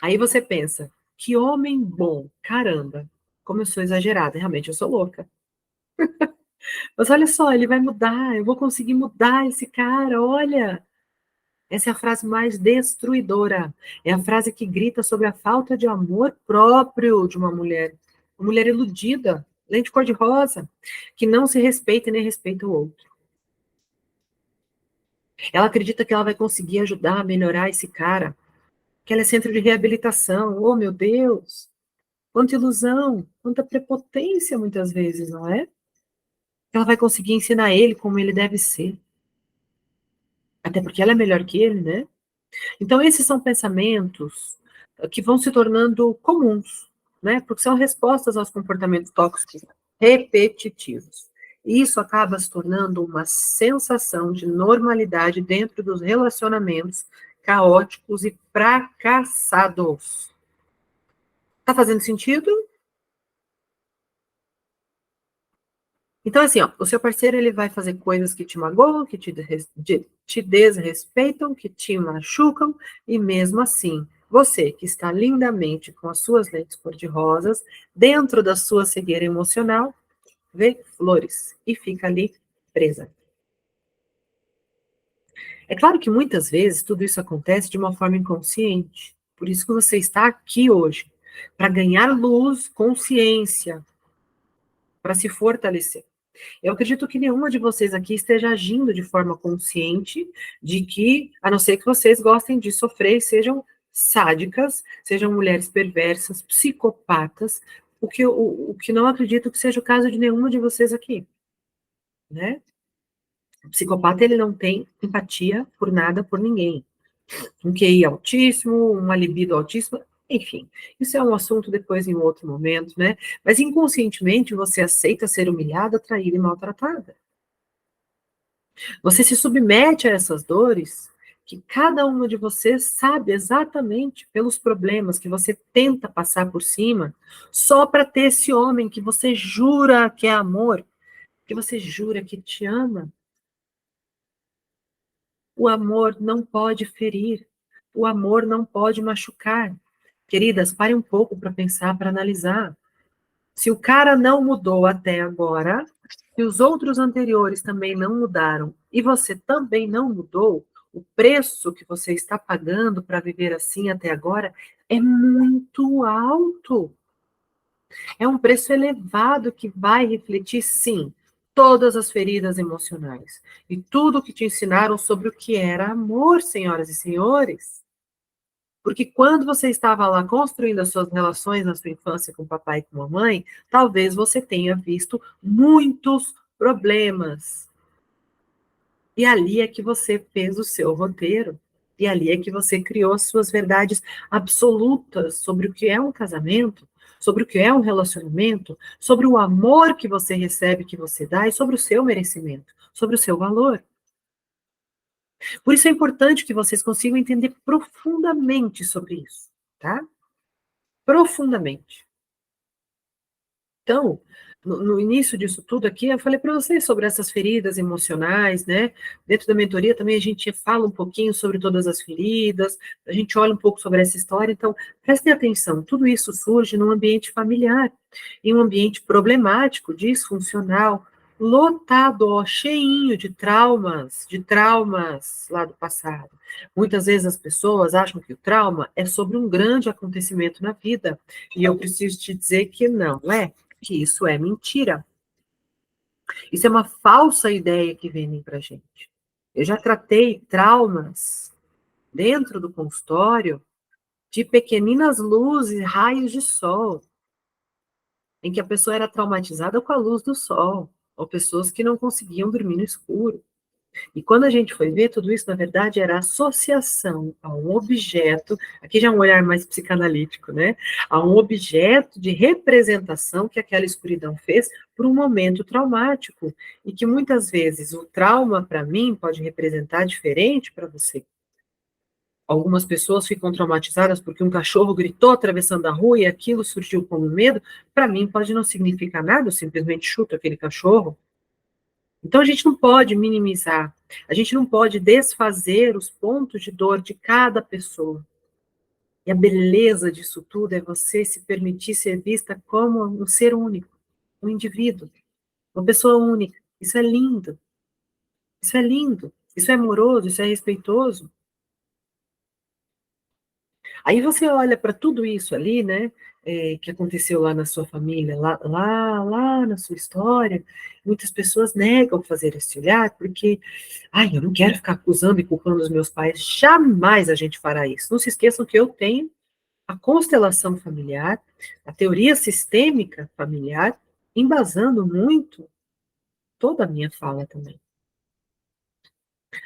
Speaker 1: Aí você pensa, que homem bom, caramba, como eu sou exagerada, realmente eu sou louca. Mas olha só, ele vai mudar, eu vou conseguir mudar esse cara, olha. Essa é a frase mais destruidora. É a frase que grita sobre a falta de amor próprio de uma mulher. Uma mulher iludida, lente cor-de-rosa, que não se respeita e nem respeita o outro. Ela acredita que ela vai conseguir ajudar a melhorar esse cara, que ela é centro de reabilitação. Oh, meu Deus! Quanta ilusão, quanta prepotência muitas vezes, não é? Ela vai conseguir ensinar ele como ele deve ser. Até porque ela é melhor que ele, né? Então, esses são pensamentos que vão se tornando comuns, né? Porque são respostas aos comportamentos tóxicos repetitivos. E isso acaba se tornando uma sensação de normalidade dentro dos relacionamentos caóticos e fracassados. Tá fazendo sentido? Então, assim, ó, o seu parceiro ele vai fazer coisas que te magoam, que te desrespeitam, que te machucam, e mesmo assim, você que está lindamente com as suas lentes cor-de-rosas, dentro da sua cegueira emocional, vê flores e fica ali presa. É claro que muitas vezes tudo isso acontece de uma forma inconsciente. Por isso que você está aqui hoje, para ganhar luz, consciência, para se fortalecer. Eu acredito que nenhuma de vocês aqui esteja agindo de forma consciente de que, a não ser que vocês gostem de sofrer e sejam sádicas, sejam mulheres perversas, psicopatas, o que não acredito que seja o caso de nenhuma de vocês aqui, né? O psicopata, ele não tem empatia por nada, por ninguém. Um QI altíssimo, uma libido altíssima, enfim. Isso é um assunto depois em outro momento, né? Mas inconscientemente você aceita ser humilhada, traída e maltratada. Você se submete a essas dores que cada uma de vocês sabe exatamente pelos problemas que você tenta passar por cima, só para ter esse homem que você jura que é amor, que você jura que te ama. O amor não pode ferir, o amor não pode machucar. Queridas, pare um pouco para pensar, para analisar. Se o cara não mudou até agora, se os outros anteriores também não mudaram e você também não mudou, o preço que você está pagando para viver assim até agora é muito alto. É um preço elevado que vai refletir, sim, todas as feridas emocionais e tudo que te ensinaram sobre o que era amor, senhoras e senhores. Porque quando você estava lá construindo as suas relações na sua infância com o papai e com a mamãe, talvez você tenha visto muitos problemas. E ali é que você fez o seu roteiro. E ali é que você criou as suas verdades absolutas sobre o que é um casamento, sobre o que é um relacionamento, sobre o amor que você recebe, que você dá, e sobre o seu merecimento, sobre o seu valor. Por isso é importante que vocês consigam entender profundamente sobre isso, tá? Profundamente. Então, no início disso tudo aqui, eu falei para vocês sobre essas feridas emocionais, né? Dentro da mentoria também a gente fala um pouquinho sobre todas as feridas, a gente olha um pouco sobre essa história, então prestem atenção, tudo isso surge num ambiente familiar, em um ambiente problemático, disfuncional, lotado, ó, cheinho de traumas lá do passado. Muitas vezes as pessoas acham que o trauma é sobre um grande acontecimento na vida, e eu preciso te dizer que não é, que isso é mentira. Isso é uma falsa ideia que vendem para gente. Eu já tratei traumas dentro do consultório de pequeninas luzes, raios de sol, em que a pessoa era traumatizada com a luz do sol, ou pessoas que não conseguiam dormir no escuro. E quando a gente foi ver, tudo isso, na verdade, era associação a um objeto, aqui já é um olhar mais psicanalítico, né? A um objeto de representação que aquela escuridão fez por um momento traumático. E que muitas vezes o trauma, para mim, pode representar diferente para você. Algumas pessoas ficam traumatizadas porque um cachorro gritou atravessando a rua e aquilo surgiu como medo. Para mim, pode não significar nada, eu simplesmente chuto aquele cachorro. Então, a gente não pode minimizar, a gente não pode desfazer os pontos de dor de cada pessoa. E a beleza disso tudo é você se permitir ser vista como um ser único, um indivíduo, uma pessoa única. Isso é lindo, isso é lindo, isso é amoroso, isso é respeitoso. Aí você olha para tudo isso ali, né, que aconteceu lá na sua família, lá na sua história, muitas pessoas negam fazer esse olhar, porque, ai, eu não quero ficar acusando e culpando os meus pais, jamais a gente fará isso. Não se esqueçam que eu tenho a constelação familiar, a teoria sistêmica familiar, embasando muito toda a minha fala também.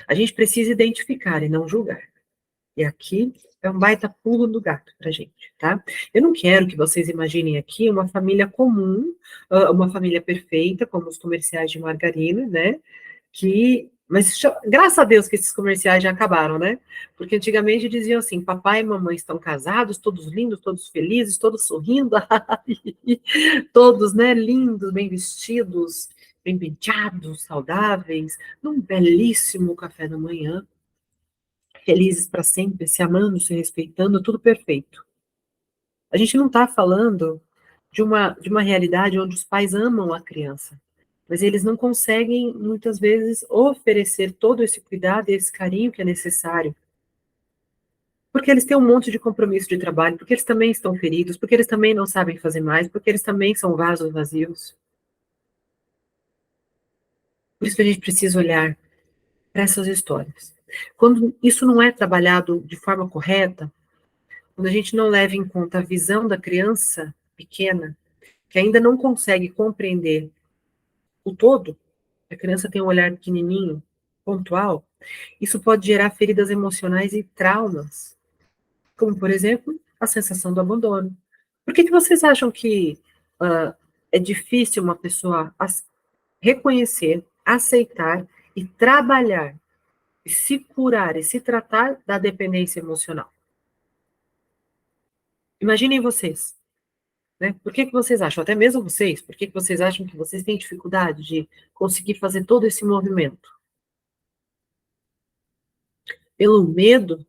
Speaker 1: A gente precisa identificar e não julgar. E aqui é um baita pulo do gato pra gente, tá? Eu não quero que vocês imaginem aqui uma família comum, uma família perfeita, como os comerciais de margarina, né? Mas graças a Deus que esses comerciais já acabaram, né? Porque antigamente diziam assim: papai e mamãe estão casados, todos lindos, todos felizes, todos sorrindo, todos, né, lindos, bem vestidos, bem penteados, saudáveis, num belíssimo café da manhã, felizes para sempre, se amando, se respeitando, tudo perfeito. A gente não está falando de uma realidade onde os pais amam a criança, mas eles não conseguem, muitas vezes, oferecer todo esse cuidado e esse carinho que é necessário. Porque eles têm um monte de compromisso de trabalho, porque eles também estão feridos, porque eles também não sabem fazer mais, porque eles também são vasos vazios. Por isso que a gente precisa olhar para essas histórias. Quando isso não é trabalhado de forma correta, quando a gente não leva em conta a visão da criança pequena, que ainda não consegue compreender o todo, a criança tem um olhar pequenininho, pontual, isso pode gerar feridas emocionais e traumas, como, por exemplo, a sensação do abandono. Por que vocês acham que é difícil uma pessoa reconhecer, aceitar e trabalhar, e se curar e se tratar da dependência emocional? Imaginem vocês. Né? Por que vocês acham, até mesmo vocês, por que vocês acham que vocês têm dificuldade de conseguir fazer todo esse movimento? Pelo medo,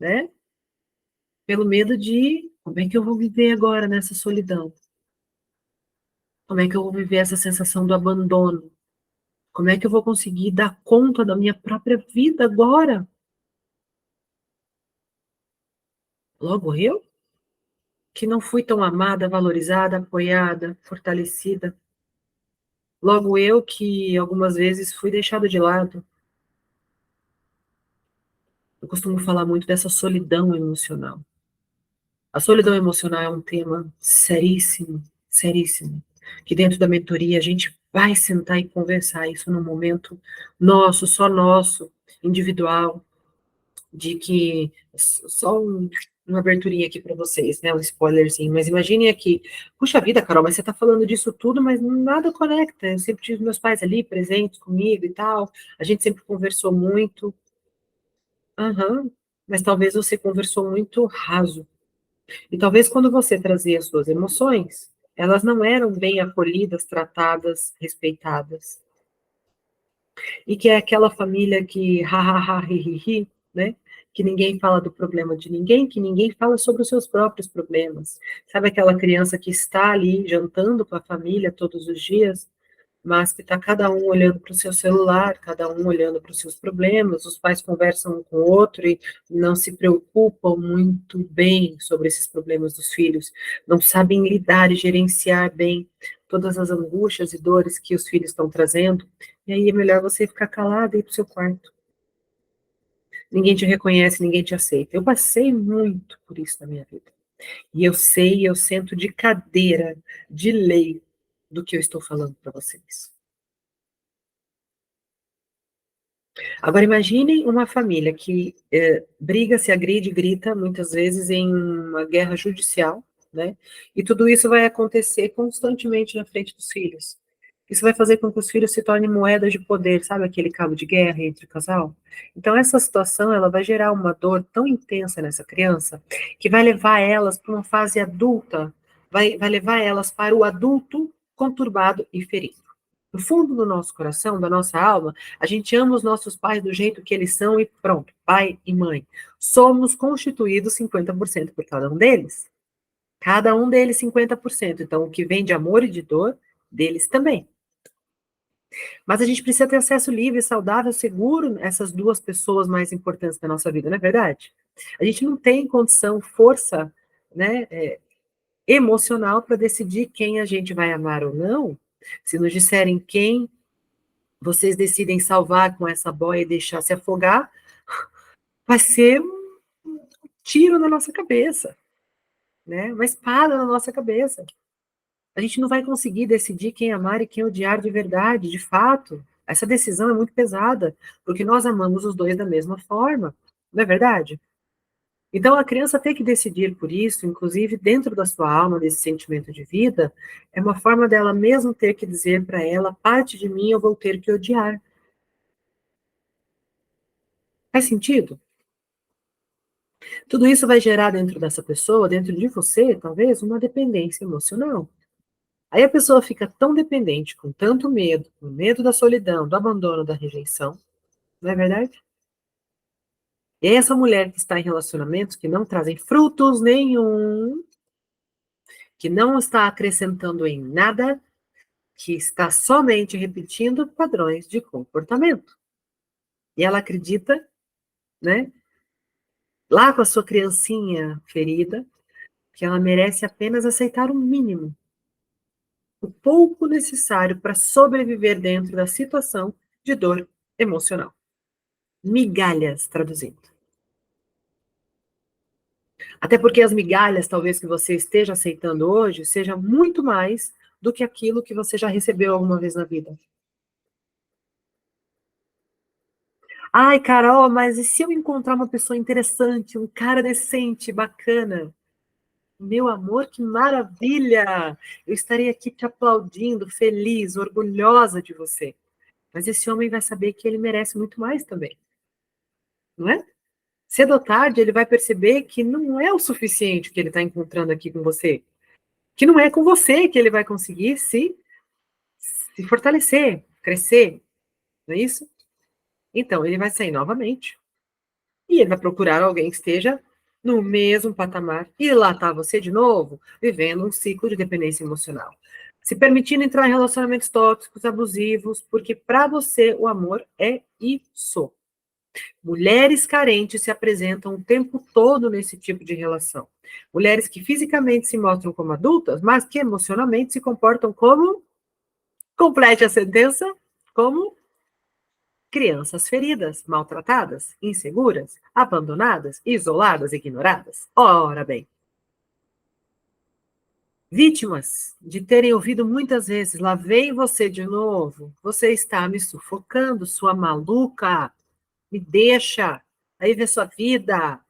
Speaker 1: né? Pelo medo de como é que eu vou viver agora nessa solidão? Como é que eu vou viver essa sensação do abandono? Como é que eu vou conseguir dar conta da minha própria vida agora? Logo eu, que não fui tão amada, valorizada, apoiada, fortalecida. Logo eu, que algumas vezes fui deixada de lado. Eu costumo falar muito dessa solidão emocional. A solidão emocional é um tema seríssimo, seríssimo, que dentro da mentoria a gente vai sentar e conversar isso num momento nosso, só nosso, individual, de que, só uma aberturinha aqui para vocês, né, um spoilerzinho, mas imaginem aqui, puxa vida, Carol, mas você está falando disso tudo, mas nada conecta, eu sempre tive meus pais ali presentes comigo e tal, a gente sempre conversou muito, aham, mas talvez você conversou muito raso, e talvez quando você trazia as suas emoções, elas não eram bem acolhidas, tratadas, respeitadas, e que é aquela família que ha, ha, ha, ri, ri, ri, né? Que ninguém fala do problema de ninguém, que ninguém fala sobre os seus próprios problemas. Sabe aquela criança que está ali jantando com a família todos os dias, mas que está cada um olhando para o seu celular, cada um olhando para os seus problemas, os pais conversam um com o outro e não se preocupam muito bem sobre esses problemas dos filhos, não sabem lidar e gerenciar bem todas as angústias e dores que os filhos estão trazendo, e aí é melhor você ficar calado e ir para o seu quarto. Ninguém te reconhece, ninguém te aceita. Eu passei muito por isso na minha vida. E eu sei, eu sento de cadeira, de lei, do que eu estou falando para vocês. Agora imaginem uma família que briga, se agride, grita, muitas vezes em uma guerra judicial, né? E tudo isso vai acontecer constantemente na frente dos filhos. Isso vai fazer com que os filhos se tornem moedas de poder, sabe aquele cabo de guerra entre o casal? Então essa situação, ela vai gerar uma dor tão intensa nessa criança, que vai levar elas para uma fase adulta, vai levar elas para o adulto conturbado e ferido. No fundo do nosso coração, da nossa alma, a gente ama os nossos pais do jeito que eles são e pronto, pai e mãe. Somos constituídos 50% por cada um deles. Cada um deles 50%. Então, o que vem de amor e de dor, deles também. Mas a gente precisa ter acesso livre, saudável, seguro a essas duas pessoas mais importantes da nossa vida, não é verdade? A gente não tem condição, força, né, emocional para decidir quem a gente vai amar ou não. Se nos disserem quem vocês decidem salvar com essa boia e deixar se afogar, vai ser um tiro na nossa cabeça, né? Uma espada na nossa cabeça. A gente não vai conseguir decidir quem amar e quem odiar de verdade, de fato. Essa decisão é muito pesada, porque nós amamos os dois da mesma forma, não é verdade? Então a criança tem que decidir por isso, inclusive dentro da sua alma, desse sentimento de vida, é uma forma dela mesmo ter que dizer para ela, parte de mim eu vou ter que odiar. Faz sentido? Tudo isso vai gerar dentro dessa pessoa, dentro de você, talvez, uma dependência emocional. Aí a pessoa fica tão dependente, com tanto medo, com medo da solidão, do abandono, da rejeição, não é verdade? E essa mulher que está em relacionamentos que não trazem frutos nenhum, que não está acrescentando em nada, que está somente repetindo padrões de comportamento. E ela acredita, né, lá com a sua criancinha ferida, que ela merece apenas aceitar o mínimo, o pouco necessário para sobreviver dentro da situação de dor emocional. Migalhas, traduzindo. Até porque as migalhas, talvez, que você esteja aceitando hoje, seja muito mais do que aquilo que você já recebeu alguma vez na vida. Ai, Carol, mas e se eu encontrar uma pessoa interessante, um cara decente, bacana? Meu amor, que maravilha! Eu estarei aqui te aplaudindo, feliz, orgulhosa de você. Mas esse homem vai saber que ele merece muito mais também, não é? Cedo ou tarde, ele vai perceber que não é o suficiente que ele está encontrando aqui com você, que não é com você que ele vai conseguir se fortalecer, crescer, não é isso? Então, ele vai sair novamente e ele vai procurar alguém que esteja no mesmo patamar. E lá está você de novo, vivendo um ciclo de dependência emocional. Se permitindo entrar em relacionamentos tóxicos, abusivos, porque para você o amor é isso. Mulheres carentes se apresentam o tempo todo nesse tipo de relação. Mulheres que fisicamente se mostram como adultas, mas que emocionalmente se comportam como, complete a sentença, como crianças feridas, maltratadas, inseguras, abandonadas, isoladas, ignoradas. Ora bem, vítimas de terem ouvido muitas vezes, lá vem você de novo, você está me sufocando, sua maluca, me deixa. Aí vê sua vida.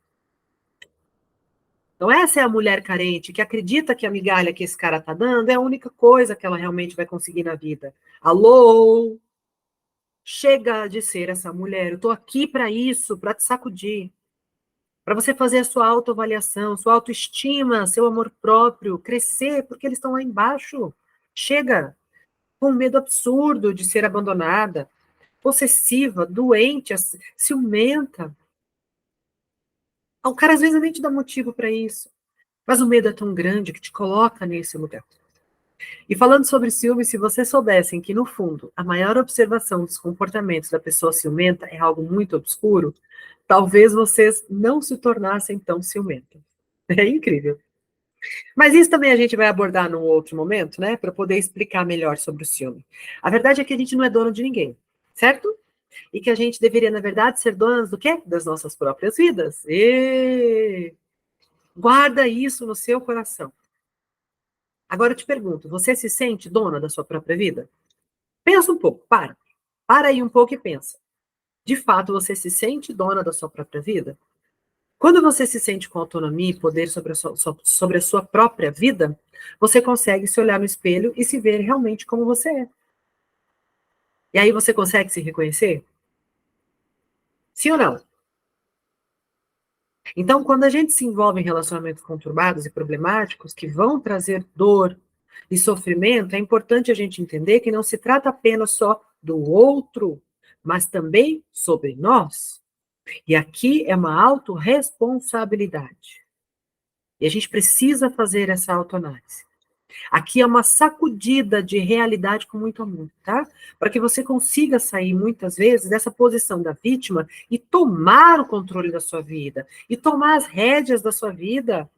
Speaker 1: Então, essa é a mulher carente, que acredita que a migalha que esse cara tá dando é a única coisa que ela realmente vai conseguir na vida. Alô? Chega de ser essa mulher. Eu tô aqui para isso, para te sacudir. Para você fazer a sua autoavaliação, sua autoestima, seu amor próprio, crescer, porque eles estão lá embaixo. Chega, com medo absurdo de ser abandonada, possessiva, doente, ciumenta. O cara às vezes nem te dá motivo para isso, mas o medo é tão grande que te coloca nesse lugar. E falando sobre ciúme, se vocês soubessem que, no fundo, a maior observação dos comportamentos da pessoa ciumenta é algo muito obscuro, talvez vocês não se tornassem tão ciumentos. É incrível. Mas isso também a gente vai abordar num outro momento, né? Para poder explicar melhor sobre o ciúme. A verdade é que a gente não é dono de ninguém, certo? E que a gente deveria, na verdade, ser donas do quê? Das nossas próprias vidas. E guarda isso no seu coração. Agora eu te pergunto, você se sente dona da sua própria vida? Pensa um pouco, para. Para aí um pouco e pensa. De fato, você se sente dona da sua própria vida? Quando você se sente com autonomia e poder sobre a sua própria vida, você consegue se olhar no espelho e se ver realmente como você é. E aí você consegue se reconhecer? Sim ou não? Então, quando a gente se envolve em relacionamentos conturbados e problemáticos que vão trazer dor e sofrimento, é importante a gente entender que não se trata apenas só do outro, mas também sobre nós. E aqui é uma autorresponsabilidade. E a gente precisa fazer essa autoanálise. Aqui é uma sacudida de realidade com muito amor, tá? Para que você consiga sair, muitas vezes, dessa posição da vítima e tomar o controle da sua vida, e tomar as rédeas da sua vida.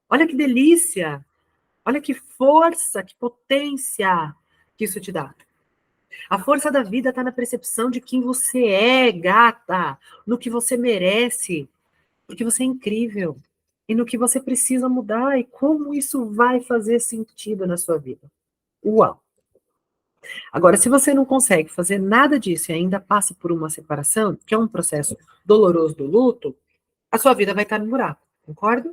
Speaker 1: Olha que delícia! Olha que força, que potência que isso te dá. A força da vida está na percepção de quem você é, gata, no que você merece, porque você é incrível, e no que você precisa mudar, e como isso vai fazer sentido na sua vida. Uau! Agora, se você não consegue fazer nada disso e ainda passa por uma separação, que é um processo doloroso do luto, a sua vida vai estar no buraco, concorda?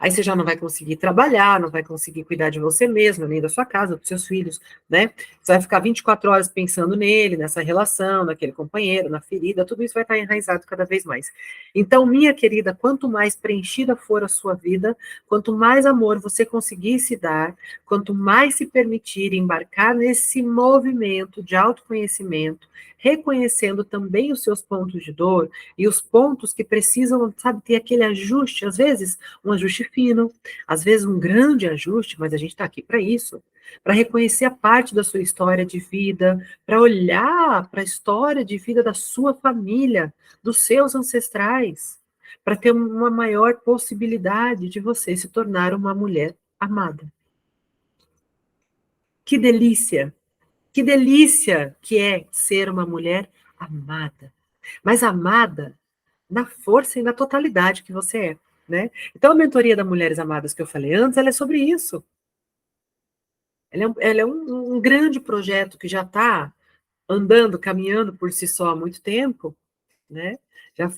Speaker 1: Aí você já não vai conseguir trabalhar, não vai conseguir cuidar de você mesmo, nem da sua casa, dos seus filhos, né? Você vai ficar 24 horas pensando nele, nessa relação, naquele companheiro, na ferida, tudo isso vai estar enraizado cada vez mais. Então, minha querida, quanto mais preenchida for a sua vida, quanto mais amor você conseguir se dar, quanto mais se permitir embarcar nesse movimento de autoconhecimento, reconhecendo também os seus pontos de dor e os pontos que precisam, sabe, ter aquele ajuste, às vezes um ajuste fino, às vezes um grande ajuste, mas a gente está aqui para isso, para reconhecer a parte da sua história de vida, para olhar para a história de vida da sua família, dos seus ancestrais, para ter uma maior possibilidade de você se tornar uma mulher amada. Que delícia! Que delícia que é ser uma mulher amada. Mas amada na força e na totalidade que você é, né? Então, a mentoria da Mulheres Amadas que eu falei antes, ela é sobre isso. Ela é um grande projeto que já está andando, caminhando por si só há muito tempo, né?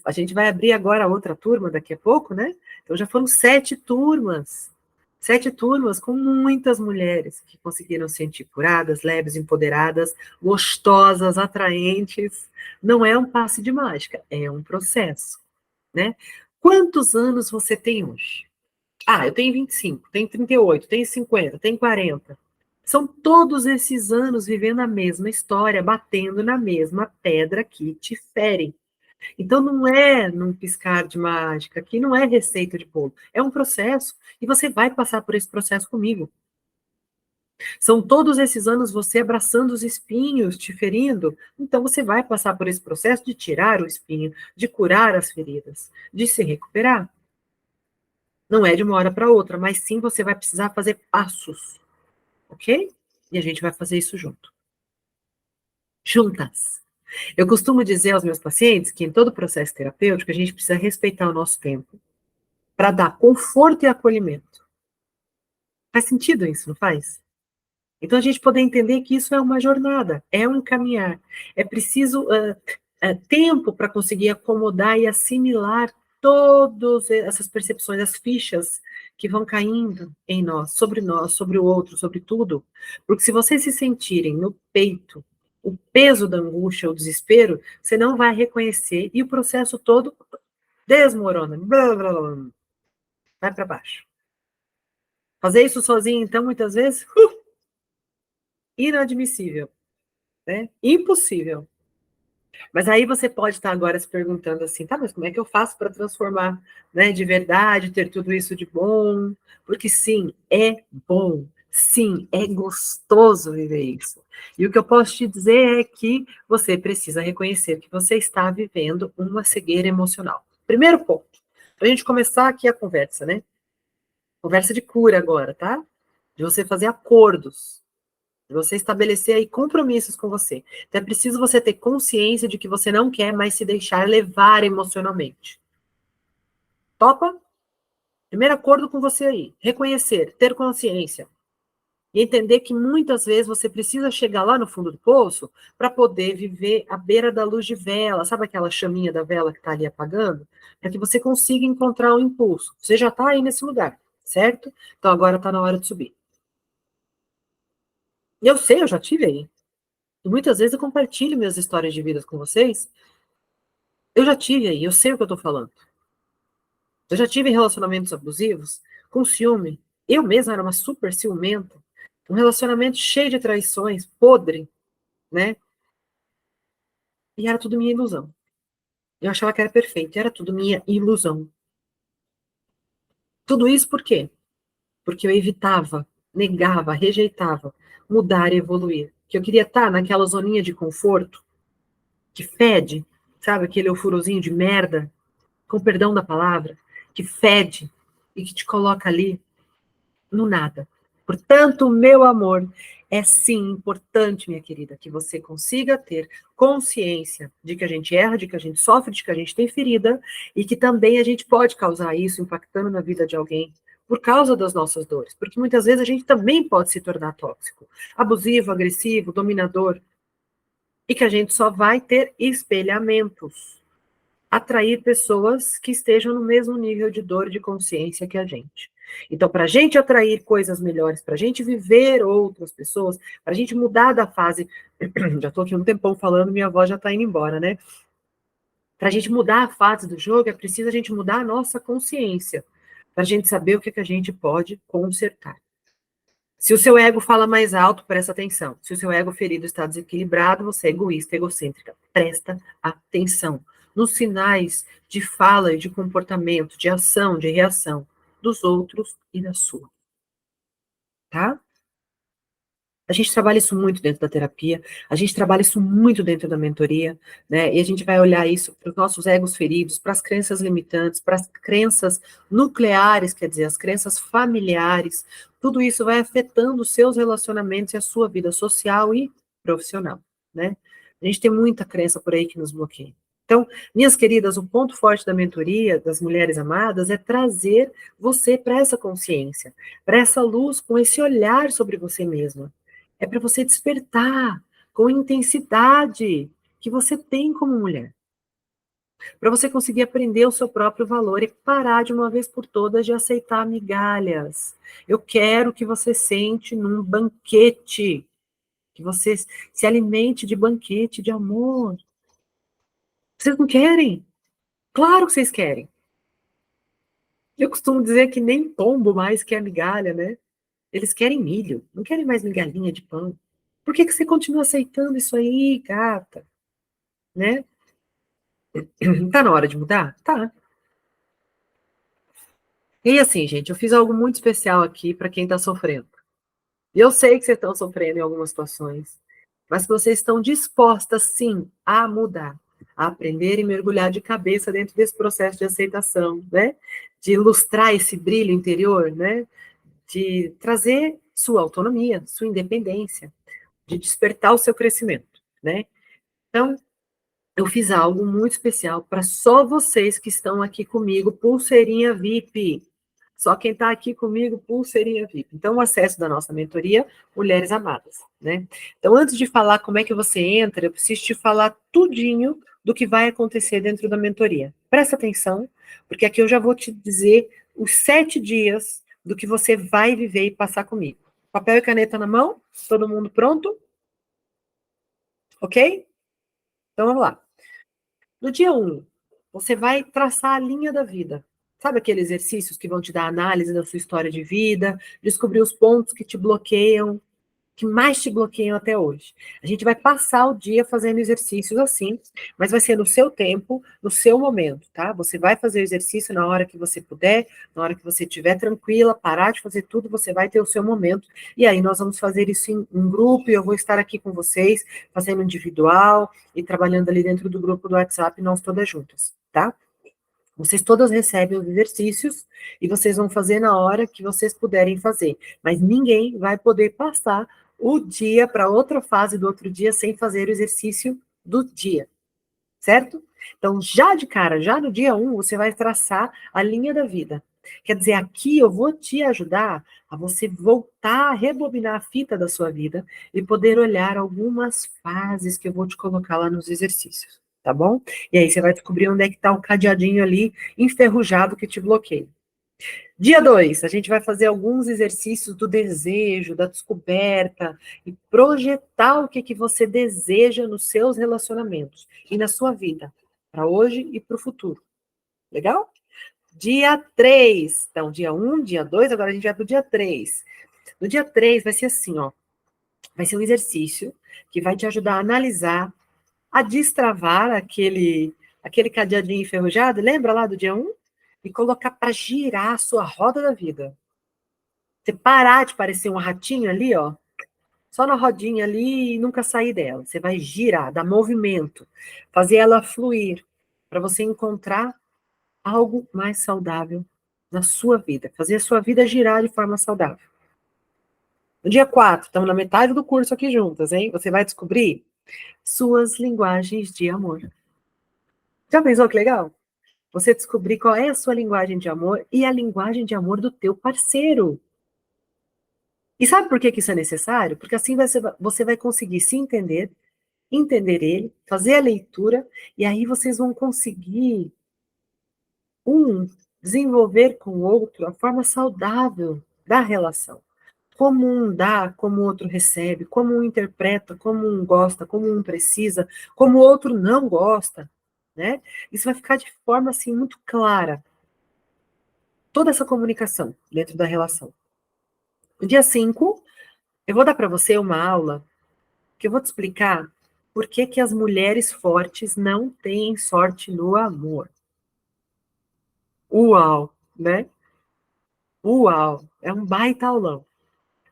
Speaker 1: A gente vai abrir agora outra turma daqui a pouco, né? Então, já foram 7 turmas. 7 turmas com muitas mulheres que conseguiram se sentir curadas, leves, empoderadas, gostosas, atraentes. Não é um passe de mágica, é um processo, né? Quantos anos você tem hoje? Ah, eu tenho 25, tenho 38, tenho 50, tenho 40. São todos esses anos vivendo a mesma história, batendo na mesma pedra que te ferem. Então não é num piscar de mágica, aqui não é receita de bolo, é um processo e você vai passar por esse processo comigo. São todos esses anos você abraçando os espinhos, te ferindo, então você vai passar por esse processo de tirar o espinho, de curar as feridas, de se recuperar. Não é de uma hora para outra, mas sim você vai precisar fazer passos, ok? E a gente vai fazer isso junto. Juntas. Eu costumo dizer aos meus pacientes que em todo processo terapêutico a gente precisa respeitar o nosso tempo para dar conforto e acolhimento. Faz sentido isso, não faz? Então a gente poder entender que isso é uma jornada, é um caminhar. É preciso tempo para conseguir acomodar e assimilar todas essas percepções, as fichas que vão caindo em nós, sobre o outro, sobre tudo. Porque se vocês se sentirem no peito o peso da angústia, o desespero, você não vai reconhecer e o processo todo desmorona, blá, blá, blá, vai para baixo. Fazer isso sozinho, então, muitas vezes, inadmissível, né? Impossível. Mas aí você pode estar agora se perguntando assim, tá, mas como é que eu faço para transformar, né, de verdade, ter tudo isso de bom? Porque sim, é bom, sim, é gostoso viver isso. E o que eu posso te dizer é que você precisa reconhecer que você está vivendo uma cegueira emocional. Primeiro ponto, para a gente começar aqui a conversa, né? Conversa de cura agora, tá? De você fazer acordos, de você estabelecer aí compromissos com você. Então é preciso você ter consciência de que você não quer mais se deixar levar emocionalmente. Topa? Primeiro acordo com você aí. Reconhecer, ter consciência. E entender que muitas vezes você precisa chegar lá no fundo do poço para poder viver à beira da luz de vela. Sabe aquela chaminha da vela que está ali apagando? Para que você consiga encontrar o impulso. Você já está aí nesse lugar, certo? Então agora está na hora de subir. E eu sei, eu já tive aí. E muitas vezes eu compartilho minhas histórias de vida com vocês. Eu já tive aí, eu sei o que eu tô falando. Eu já tive relacionamentos abusivos, com ciúme. Eu mesma era uma super ciumenta. Um relacionamento cheio de traições, podre, né? E era tudo minha ilusão. Eu achava que era perfeito, era tudo minha ilusão. Tudo isso por quê? Porque eu evitava, negava, rejeitava mudar e evoluir. Que eu queria estar naquela zoninha de conforto que fede, sabe, aquele ofurôzinho de merda, com perdão da palavra, que fede e que te coloca ali no nada. Portanto, meu amor, é sim importante, minha querida, que você consiga ter consciência de que a gente erra, de que a gente sofre, de que a gente tem ferida e que também a gente pode causar isso impactando na vida de alguém por causa das nossas dores, porque muitas vezes a gente também pode se tornar tóxico, abusivo, agressivo, dominador, e que a gente só vai ter espelhamentos, atrair pessoas que estejam no mesmo nível de dor e de consciência que a gente. Então, para a gente atrair coisas melhores, para a gente viver outras pessoas, para a gente mudar da fase. Já estou aqui um tempão falando, minha voz já está indo embora, né? Para a gente mudar a fase do jogo, é preciso a gente mudar a nossa consciência, para a gente saber o que a gente pode consertar. Se o seu ego fala mais alto, presta atenção. Se o seu ego ferido está desequilibrado, você é egoísta, egocêntrica. Presta atenção nos sinais de fala e de comportamento, de ação, de reação dos outros e da sua, tá? A gente trabalha isso muito dentro da terapia, a gente trabalha isso muito dentro da mentoria, né? E a gente vai olhar isso para os nossos egos feridos, para as crenças limitantes, para as crenças nucleares, quer dizer, as crenças familiares. Tudo isso vai afetando os seus relacionamentos e a sua vida social e profissional, né? A gente tem muita crença por aí que nos bloqueia. Então, minhas queridas, o ponto forte da mentoria das mulheres amadas é trazer você para essa consciência, para essa luz, com esse olhar sobre você mesma. É para você despertar com intensidade que você tem como mulher. Para você conseguir aprender o seu próprio valor e parar de uma vez por todas de aceitar migalhas. Eu quero que você sente num banquete, que você se alimente de banquete de amor. Vocês não querem? Claro que vocês querem. Eu costumo dizer que nem pombo mais quer migalha, né? Eles querem milho, não querem mais migalhinha de pão. Por que você continua aceitando isso aí, gata? Né? Tá na hora de mudar? Tá. E assim, gente, eu fiz algo muito especial aqui para quem tá sofrendo. Eu sei que vocês estão sofrendo em algumas situações, mas que vocês estão dispostas, sim, a mudar, a aprender e mergulhar de cabeça dentro desse processo de aceitação, né? De ilustrar esse brilho interior, né? De trazer sua autonomia, sua independência, de despertar o seu crescimento, né? Então, eu fiz algo muito especial para só vocês que estão aqui comigo, pulseirinha VIP. Só quem está aqui comigo, pulseirinha VIP. Então, o acesso da nossa mentoria, Mulheres Amadas, né? Então, antes de falar como é que você entra, eu preciso te falar tudinho do que vai acontecer dentro da mentoria. Presta atenção, porque aqui eu já vou te dizer os 7 dias do que você vai viver e passar comigo. Papel e caneta na mão? Todo mundo pronto? Ok? Então vamos lá. No dia 1, você vai traçar a linha da vida. Sabe aqueles exercícios que vão te dar análise da sua história de vida, descobrir os pontos que te bloqueiam, que mais te bloqueiam até hoje. A gente vai passar o dia fazendo exercícios assim, mas vai ser no seu tempo, no seu momento, tá? Você vai fazer o exercício na hora que você puder, na hora que você estiver tranquila, parar de fazer tudo, você vai ter o seu momento. E aí nós vamos fazer isso em grupo, e eu vou estar aqui com vocês, fazendo individual e trabalhando ali dentro do grupo do WhatsApp, nós todas juntas, tá? Vocês todas recebem os exercícios e vocês vão fazer na hora que vocês puderem fazer. Mas ninguém vai poder passar o dia para outra fase do outro dia sem fazer o exercício do dia, certo? Então, já de cara, já no dia 1, você vai traçar a linha da vida. Quer dizer, aqui eu vou te ajudar a você voltar a rebobinar a fita da sua vida e poder olhar algumas fases que eu vou te colocar lá nos exercícios, tá bom? E aí você vai descobrir onde é que está o cadeadinho ali enferrujado que te bloqueia. Dia 2, a gente vai fazer alguns exercícios do desejo, da descoberta, e projetar o que você deseja nos seus relacionamentos e na sua vida, para hoje e para o futuro. Legal? Dia 3, então, dia 1, dia 2, agora a gente vai para o dia 3. No dia 3 vai ser assim, ó, vai ser um exercício que vai te ajudar a analisar, a destravar aquele cadeadinho enferrujado, lembra lá do dia 1? E colocar para girar a sua roda da vida. Você parar de parecer um ratinho ali, ó, só na rodinha ali e nunca sair dela. Você vai girar, dar movimento, fazer ela fluir, para você encontrar algo mais saudável na sua vida, fazer a sua vida girar de forma saudável. No dia 4, estamos na metade do curso aqui juntas, hein? Você vai descobrir suas linguagens de amor. Já pensou que legal? Você descobrir qual é a sua linguagem de amor e a linguagem de amor do teu parceiro. E sabe por que isso é necessário? Porque assim você vai conseguir se entender, entender ele, fazer a leitura, e aí vocês vão conseguir, desenvolver com o outro a forma saudável da relação. Como um dá, como o outro recebe, como um interpreta, como um gosta, como um precisa, como o outro não gosta, né? Isso vai ficar de forma, assim, muito clara. Toda essa comunicação dentro da relação. No dia 5, eu vou dar para você uma aula que eu vou te explicar por que que as mulheres fortes não têm sorte no amor. Uau, né? Uau, é um baita aulão.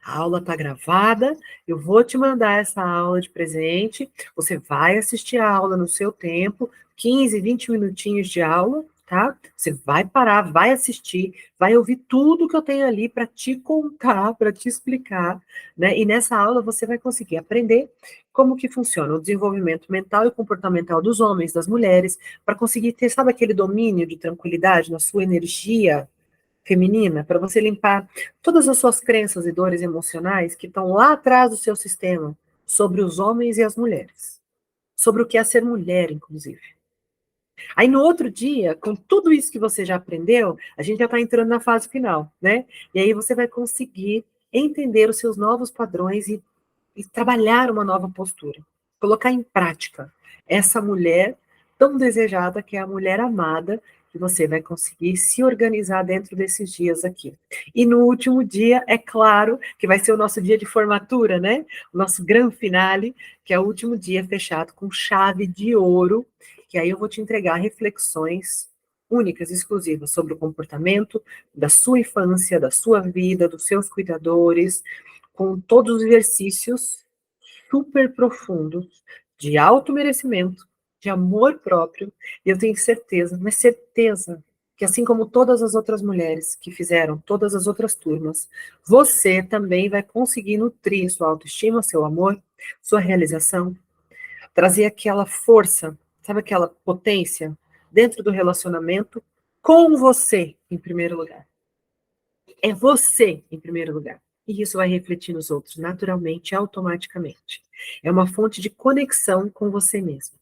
Speaker 1: A aula está gravada, eu vou te mandar essa aula de presente, você vai assistir a aula no seu tempo, 15, 20 minutinhos de aula, tá? Você vai parar, vai assistir, vai ouvir tudo que eu tenho ali para te contar, para te explicar, né? E nessa aula você vai conseguir aprender como que funciona o desenvolvimento mental e comportamental dos homens, das mulheres, para conseguir ter, sabe, aquele domínio de tranquilidade na sua energia feminina, para você limpar todas as suas crenças e dores emocionais que estão lá atrás do seu sistema, sobre os homens e as mulheres, sobre o que é ser mulher, inclusive. Aí no outro dia, com tudo isso que você já aprendeu, a gente já está entrando na fase final, né? E aí você vai conseguir entender os seus novos padrões e trabalhar uma nova postura, colocar em prática essa mulher tão desejada, que é a mulher amada, que você vai conseguir se organizar dentro desses dias aqui. E no último dia, é claro, que vai ser o nosso dia de formatura, né? O nosso grande finale, que é o último dia fechado com chave de ouro, que aí eu vou te entregar reflexões únicas, exclusivas, sobre o comportamento da sua infância, da sua vida, dos seus cuidadores, com todos os exercícios super profundos de automerecimento, de amor próprio, e eu tenho certeza, mas certeza, que assim como todas as outras mulheres que fizeram todas as outras turmas, você também vai conseguir nutrir sua autoestima, seu amor, sua realização, trazer aquela força, sabe, aquela potência dentro do relacionamento com você em primeiro lugar. É você em primeiro lugar. E isso vai refletir nos outros, naturalmente, automaticamente. É uma fonte de conexão com você mesmo.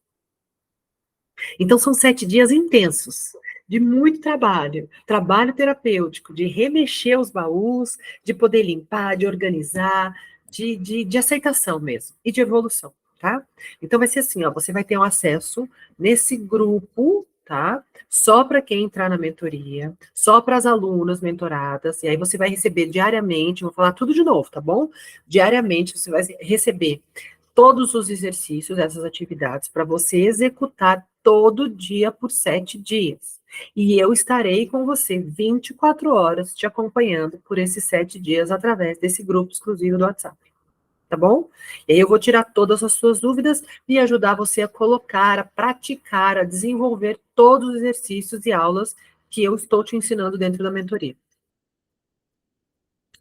Speaker 1: Então, são 7 dias intensos, de muito trabalho, trabalho terapêutico, de remexer os baús, de poder limpar, de organizar, de aceitação mesmo, e de evolução, tá? Então, vai ser assim, ó, você vai ter um acesso nesse grupo, tá? Só para quem entrar na mentoria, só para as alunas mentoradas, e aí você vai receber diariamente, vou falar tudo de novo, tá bom? Diariamente você vai receber todos os exercícios, essas atividades, para você executar todo dia por 7 dias. E eu estarei com você 24 horas te acompanhando por esses 7 dias através desse grupo exclusivo do WhatsApp. Tá bom? E aí eu vou tirar todas as suas dúvidas e ajudar você a colocar, a praticar, a desenvolver todos os exercícios e aulas que eu estou te ensinando dentro da mentoria.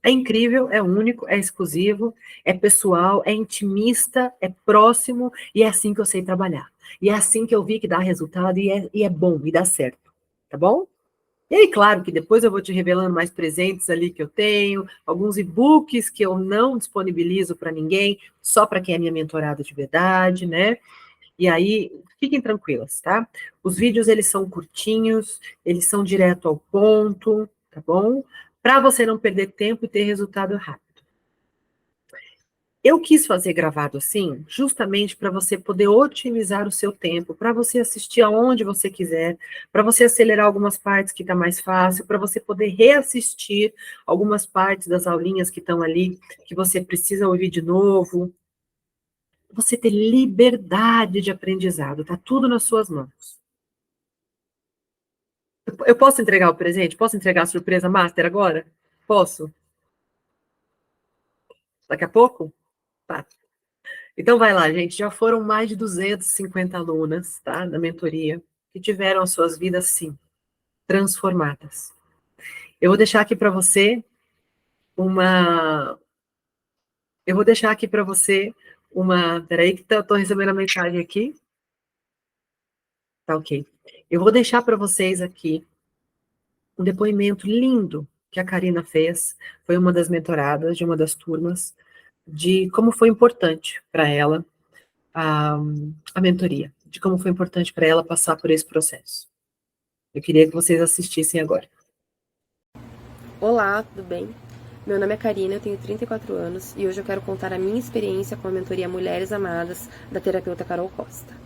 Speaker 1: É incrível, é único, é exclusivo, é pessoal, é intimista, é próximo, e é assim que eu sei trabalhar. E é assim que eu vi que dá resultado e é bom, e dá certo. Tá bom? E aí, claro que depois eu vou te revelando mais presentes ali que eu tenho, alguns e-books que eu não disponibilizo para ninguém, só para quem é minha mentorada de verdade, né? E aí, fiquem tranquilas, tá? Os vídeos, eles são curtinhos, eles são direto ao ponto, tá bom? Para você não perder tempo e ter resultado rápido. Eu quis fazer gravado assim, justamente para você poder otimizar o seu tempo, para você assistir aonde você quiser, para você acelerar algumas partes que está mais fácil, para você poder reassistir algumas partes das aulinhas que estão ali, que você precisa ouvir de novo. Você ter liberdade de aprendizado, tá tudo nas suas mãos. Eu posso entregar o presente? Posso entregar a surpresa master agora? Posso? Daqui a pouco? Tá. Então vai lá, gente. Já foram mais de 250 alunas, tá? Na mentoria, que tiveram as suas vidas, sim, transformadas. Eu vou deixar aqui para você uma. Eu vou deixar aqui para você uma. Peraí, que eu tô recebendo a mensagem aqui. Tá ok. Eu vou deixar para vocês aqui um depoimento lindo que a Karina fez. Foi uma das mentoradas de uma das turmas, de como foi importante para ela a, a mentoria, de como foi importante para ela passar por esse processo. Eu queria que vocês assistissem agora.
Speaker 2: Olá, tudo bem? Meu nome é Karina, eu tenho 34 anos e hoje eu quero contar a minha experiência com a mentoria Mulheres Amadas da terapeuta Carol Costa.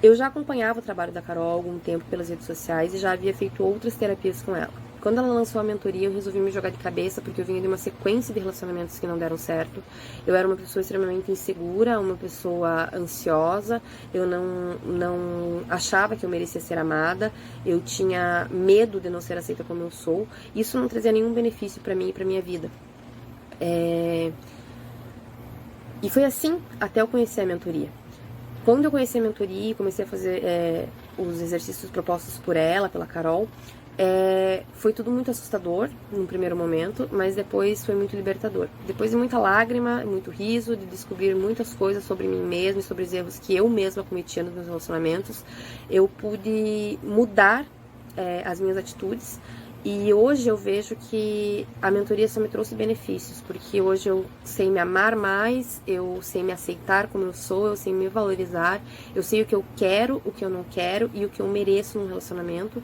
Speaker 2: Eu já acompanhava o trabalho da Carol há algum tempo pelas redes sociais e já havia feito outras terapias com ela. Quando ela lançou a mentoria, eu resolvi me jogar de cabeça porque eu vinha de uma sequência de relacionamentos que não deram certo. Eu era uma pessoa extremamente insegura, uma pessoa ansiosa, eu não achava que eu merecia ser amada, eu tinha medo de não ser aceita como eu sou. Isso não trazia nenhum benefício para mim e para minha vida. E foi assim até eu conhecer a mentoria. Quando eu conheci a mentoria e comecei a fazer os exercícios propostos por ela, pela Carol, foi tudo muito assustador no primeiro momento, mas depois foi muito libertador. Depois de muita lágrima, muito riso, de descobrir muitas coisas sobre mim mesma e sobre os erros que eu mesma cometia nos meus relacionamentos, eu pude mudar as minhas atitudes. E hoje eu vejo que a mentoria só me trouxe benefícios, porque hoje eu sei me amar mais, eu sei me aceitar como eu sou, eu sei me valorizar, eu sei o que eu quero, o que eu não quero e o que eu mereço num relacionamento.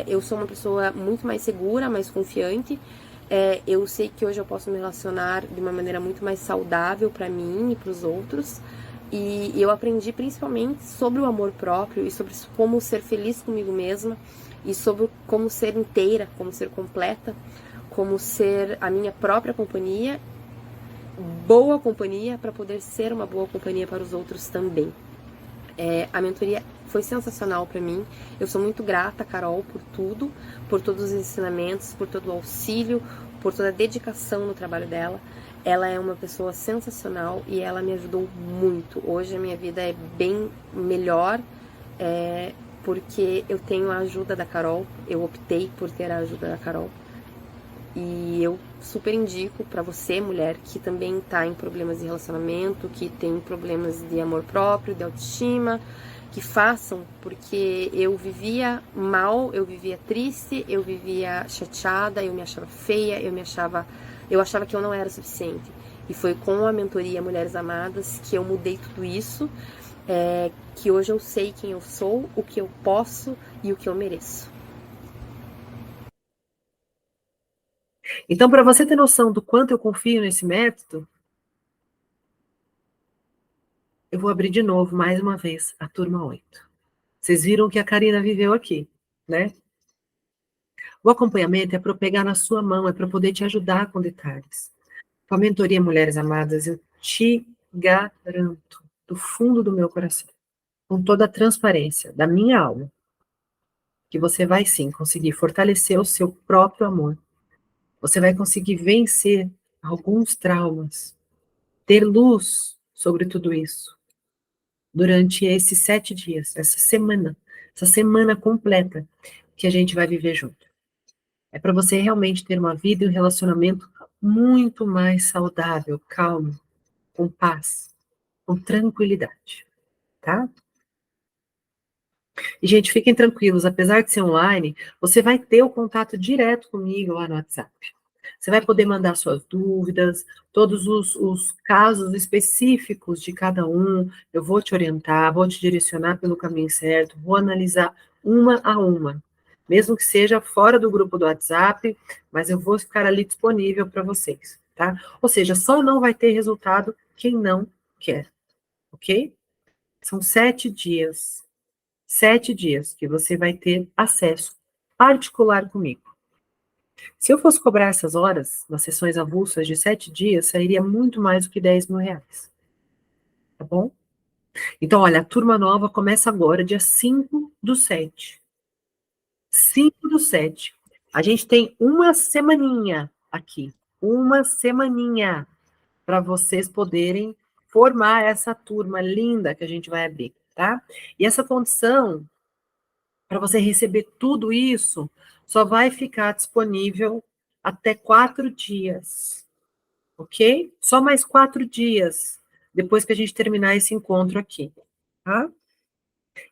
Speaker 2: Eu sou uma pessoa muito mais segura, mais confiante. Eu sei que hoje eu posso me relacionar de uma maneira muito mais saudável para mim e para os outros. E eu aprendi principalmente sobre o amor próprio e sobre como ser feliz comigo mesma e sobre como ser inteira, como ser completa, como ser a minha própria companhia, boa companhia, para poder ser uma boa companhia para os outros também. A mentoria foi sensacional para mim. Eu sou muito grata, Carol, por tudo, por todos os ensinamentos, por todo o auxílio, por toda a dedicação no trabalho dela. Ela é uma pessoa sensacional e ela me ajudou muito. Hoje a minha vida é bem melhor, porque eu tenho a ajuda da Carol. Eu optei por ter a ajuda da Carol. E eu super indico para você, mulher, que também tá em problemas de relacionamento, que tem problemas de amor próprio, de autoestima, que façam, porque eu vivia mal, eu vivia triste, eu vivia chateada, eu me achava feia, eu achava que eu não era suficiente. E foi com a mentoria Mulheres Amadas que eu mudei tudo isso. que hoje eu sei quem eu sou, o que eu posso e o que eu mereço.
Speaker 1: Então, para você ter noção do quanto eu confio nesse método, eu vou abrir de novo, mais uma vez, a turma 8. Vocês viram que a Karina viveu aqui, né? O acompanhamento é para eu pegar na sua mão, é para poder te ajudar com detalhes. Com a mentoria Mulheres Amadas, eu te garanto, do fundo do meu coração, com toda a transparência da minha alma, que você vai sim conseguir fortalecer o seu próprio amor. Você vai conseguir vencer alguns traumas, ter luz sobre tudo isso durante esses 7 dias, essa semana completa que a gente vai viver junto. É para você realmente ter uma vida e um relacionamento muito mais saudável, calmo, com paz, com tranquilidade, tá? E, gente, fiquem tranquilos, apesar de ser online, você vai ter o contato direto comigo lá no WhatsApp. Você vai poder mandar suas dúvidas, todos os casos específicos de cada um, eu vou te orientar, vou te direcionar pelo caminho certo, vou analisar uma a uma, mesmo que seja fora do grupo do WhatsApp, mas eu vou ficar ali disponível para vocês, tá? Ou seja, só não vai ter resultado quem não quer, ok? São 7 dias. 7 dias que você vai ter acesso particular comigo. Se eu fosse cobrar essas horas, nas sessões avulsas de 7 dias, sairia muito mais do que R$ 10.000, tá bom? Então, olha, a turma nova começa agora, dia 5/7. 5/7. A gente tem uma semaninha aqui, uma semaninha, para vocês poderem formar essa turma linda que a gente vai abrir, tá? E essa condição para você receber tudo isso, só vai ficar disponível até 4 dias, ok? Só mais 4 dias, depois que a gente terminar esse encontro aqui, tá?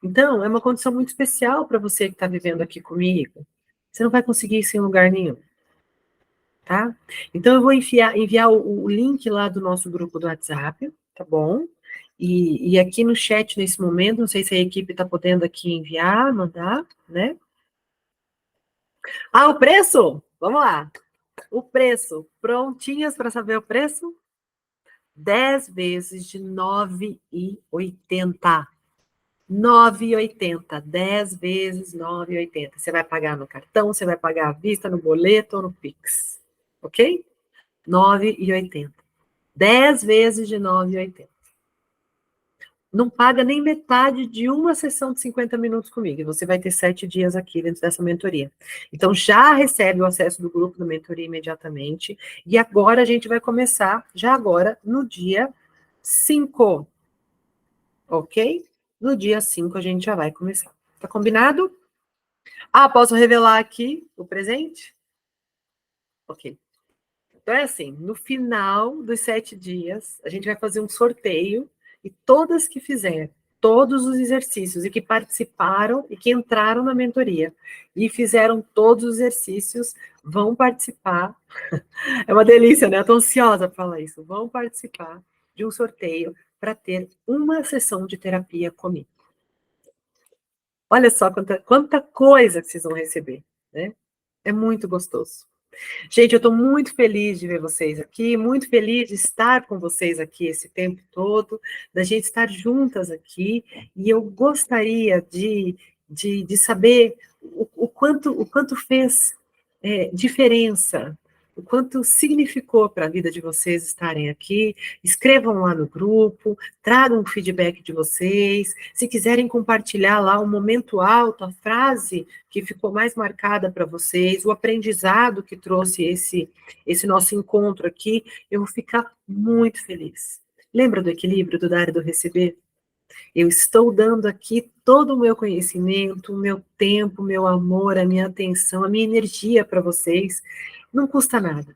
Speaker 1: Então, é uma condição muito especial para você que está vivendo aqui comigo. Você não vai conseguir isso em lugar nenhum, tá? Então, eu vou enviar o link lá do nosso grupo do WhatsApp, tá bom? E aqui no chat, nesse momento, não sei se a equipe está podendo aqui enviar, mandar, né? Ah, o preço? Vamos lá. O preço. Prontinhas para saber o preço? 10 vezes de 9,80. 9,80. 10 vezes 9,80. Você vai pagar no cartão, você vai pagar à vista, no boleto ou no Pix. Ok? 9,80. 10 vezes de 9,80. Não paga nem metade de uma sessão de 50 minutos comigo. E você vai ter 7 dias aqui dentro dessa mentoria. Então, já recebe o acesso do grupo da mentoria imediatamente. E agora a gente vai começar, já agora, no dia 5. Ok? No dia 5 a gente já vai começar. Tá combinado? Ah, posso revelar aqui o presente? Ok. Então é assim, no final dos 7 dias, a gente vai fazer um sorteio e todas que fizerem todos os exercícios e que participaram e que entraram na mentoria e fizeram todos os exercícios vão participar. É uma delícia, né? Eu tô ansiosa para falar isso. Vão participar de um sorteio para ter uma sessão de terapia comigo. Olha só quanta coisa que vocês vão receber, né? É muito gostoso. Gente, eu estou muito feliz de ver vocês aqui, muito feliz de estar com vocês aqui esse tempo todo, da gente estar juntas aqui, e eu gostaria de saber o quanto fez diferença, o quanto significou para a vida de vocês estarem aqui. Escrevam lá no grupo, tragam o feedback de vocês. Se quiserem compartilhar lá um momento alto, a frase que ficou mais marcada para vocês, o aprendizado que trouxe esse nosso encontro aqui, eu vou ficar muito feliz. Lembra do equilíbrio, do dar e do receber? Eu estou dando aqui todo o meu conhecimento, o meu tempo, o meu amor, a minha atenção, a minha energia para vocês. Não custa nada,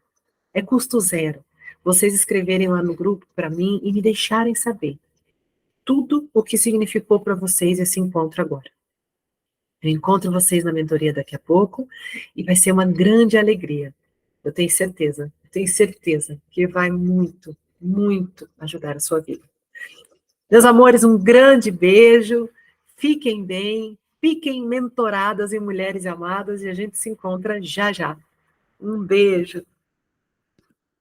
Speaker 1: é custo zero. Vocês escreverem lá no grupo para mim e me deixarem saber tudo o que significou para vocês esse encontro agora. Eu encontro vocês na mentoria daqui a pouco e vai ser uma grande alegria. Eu tenho certeza que vai muito, muito ajudar a sua vida. Meus amores, um grande beijo, fiquem bem, fiquem mentoradas em mulheres amadas e a gente se encontra já já. Um beijo.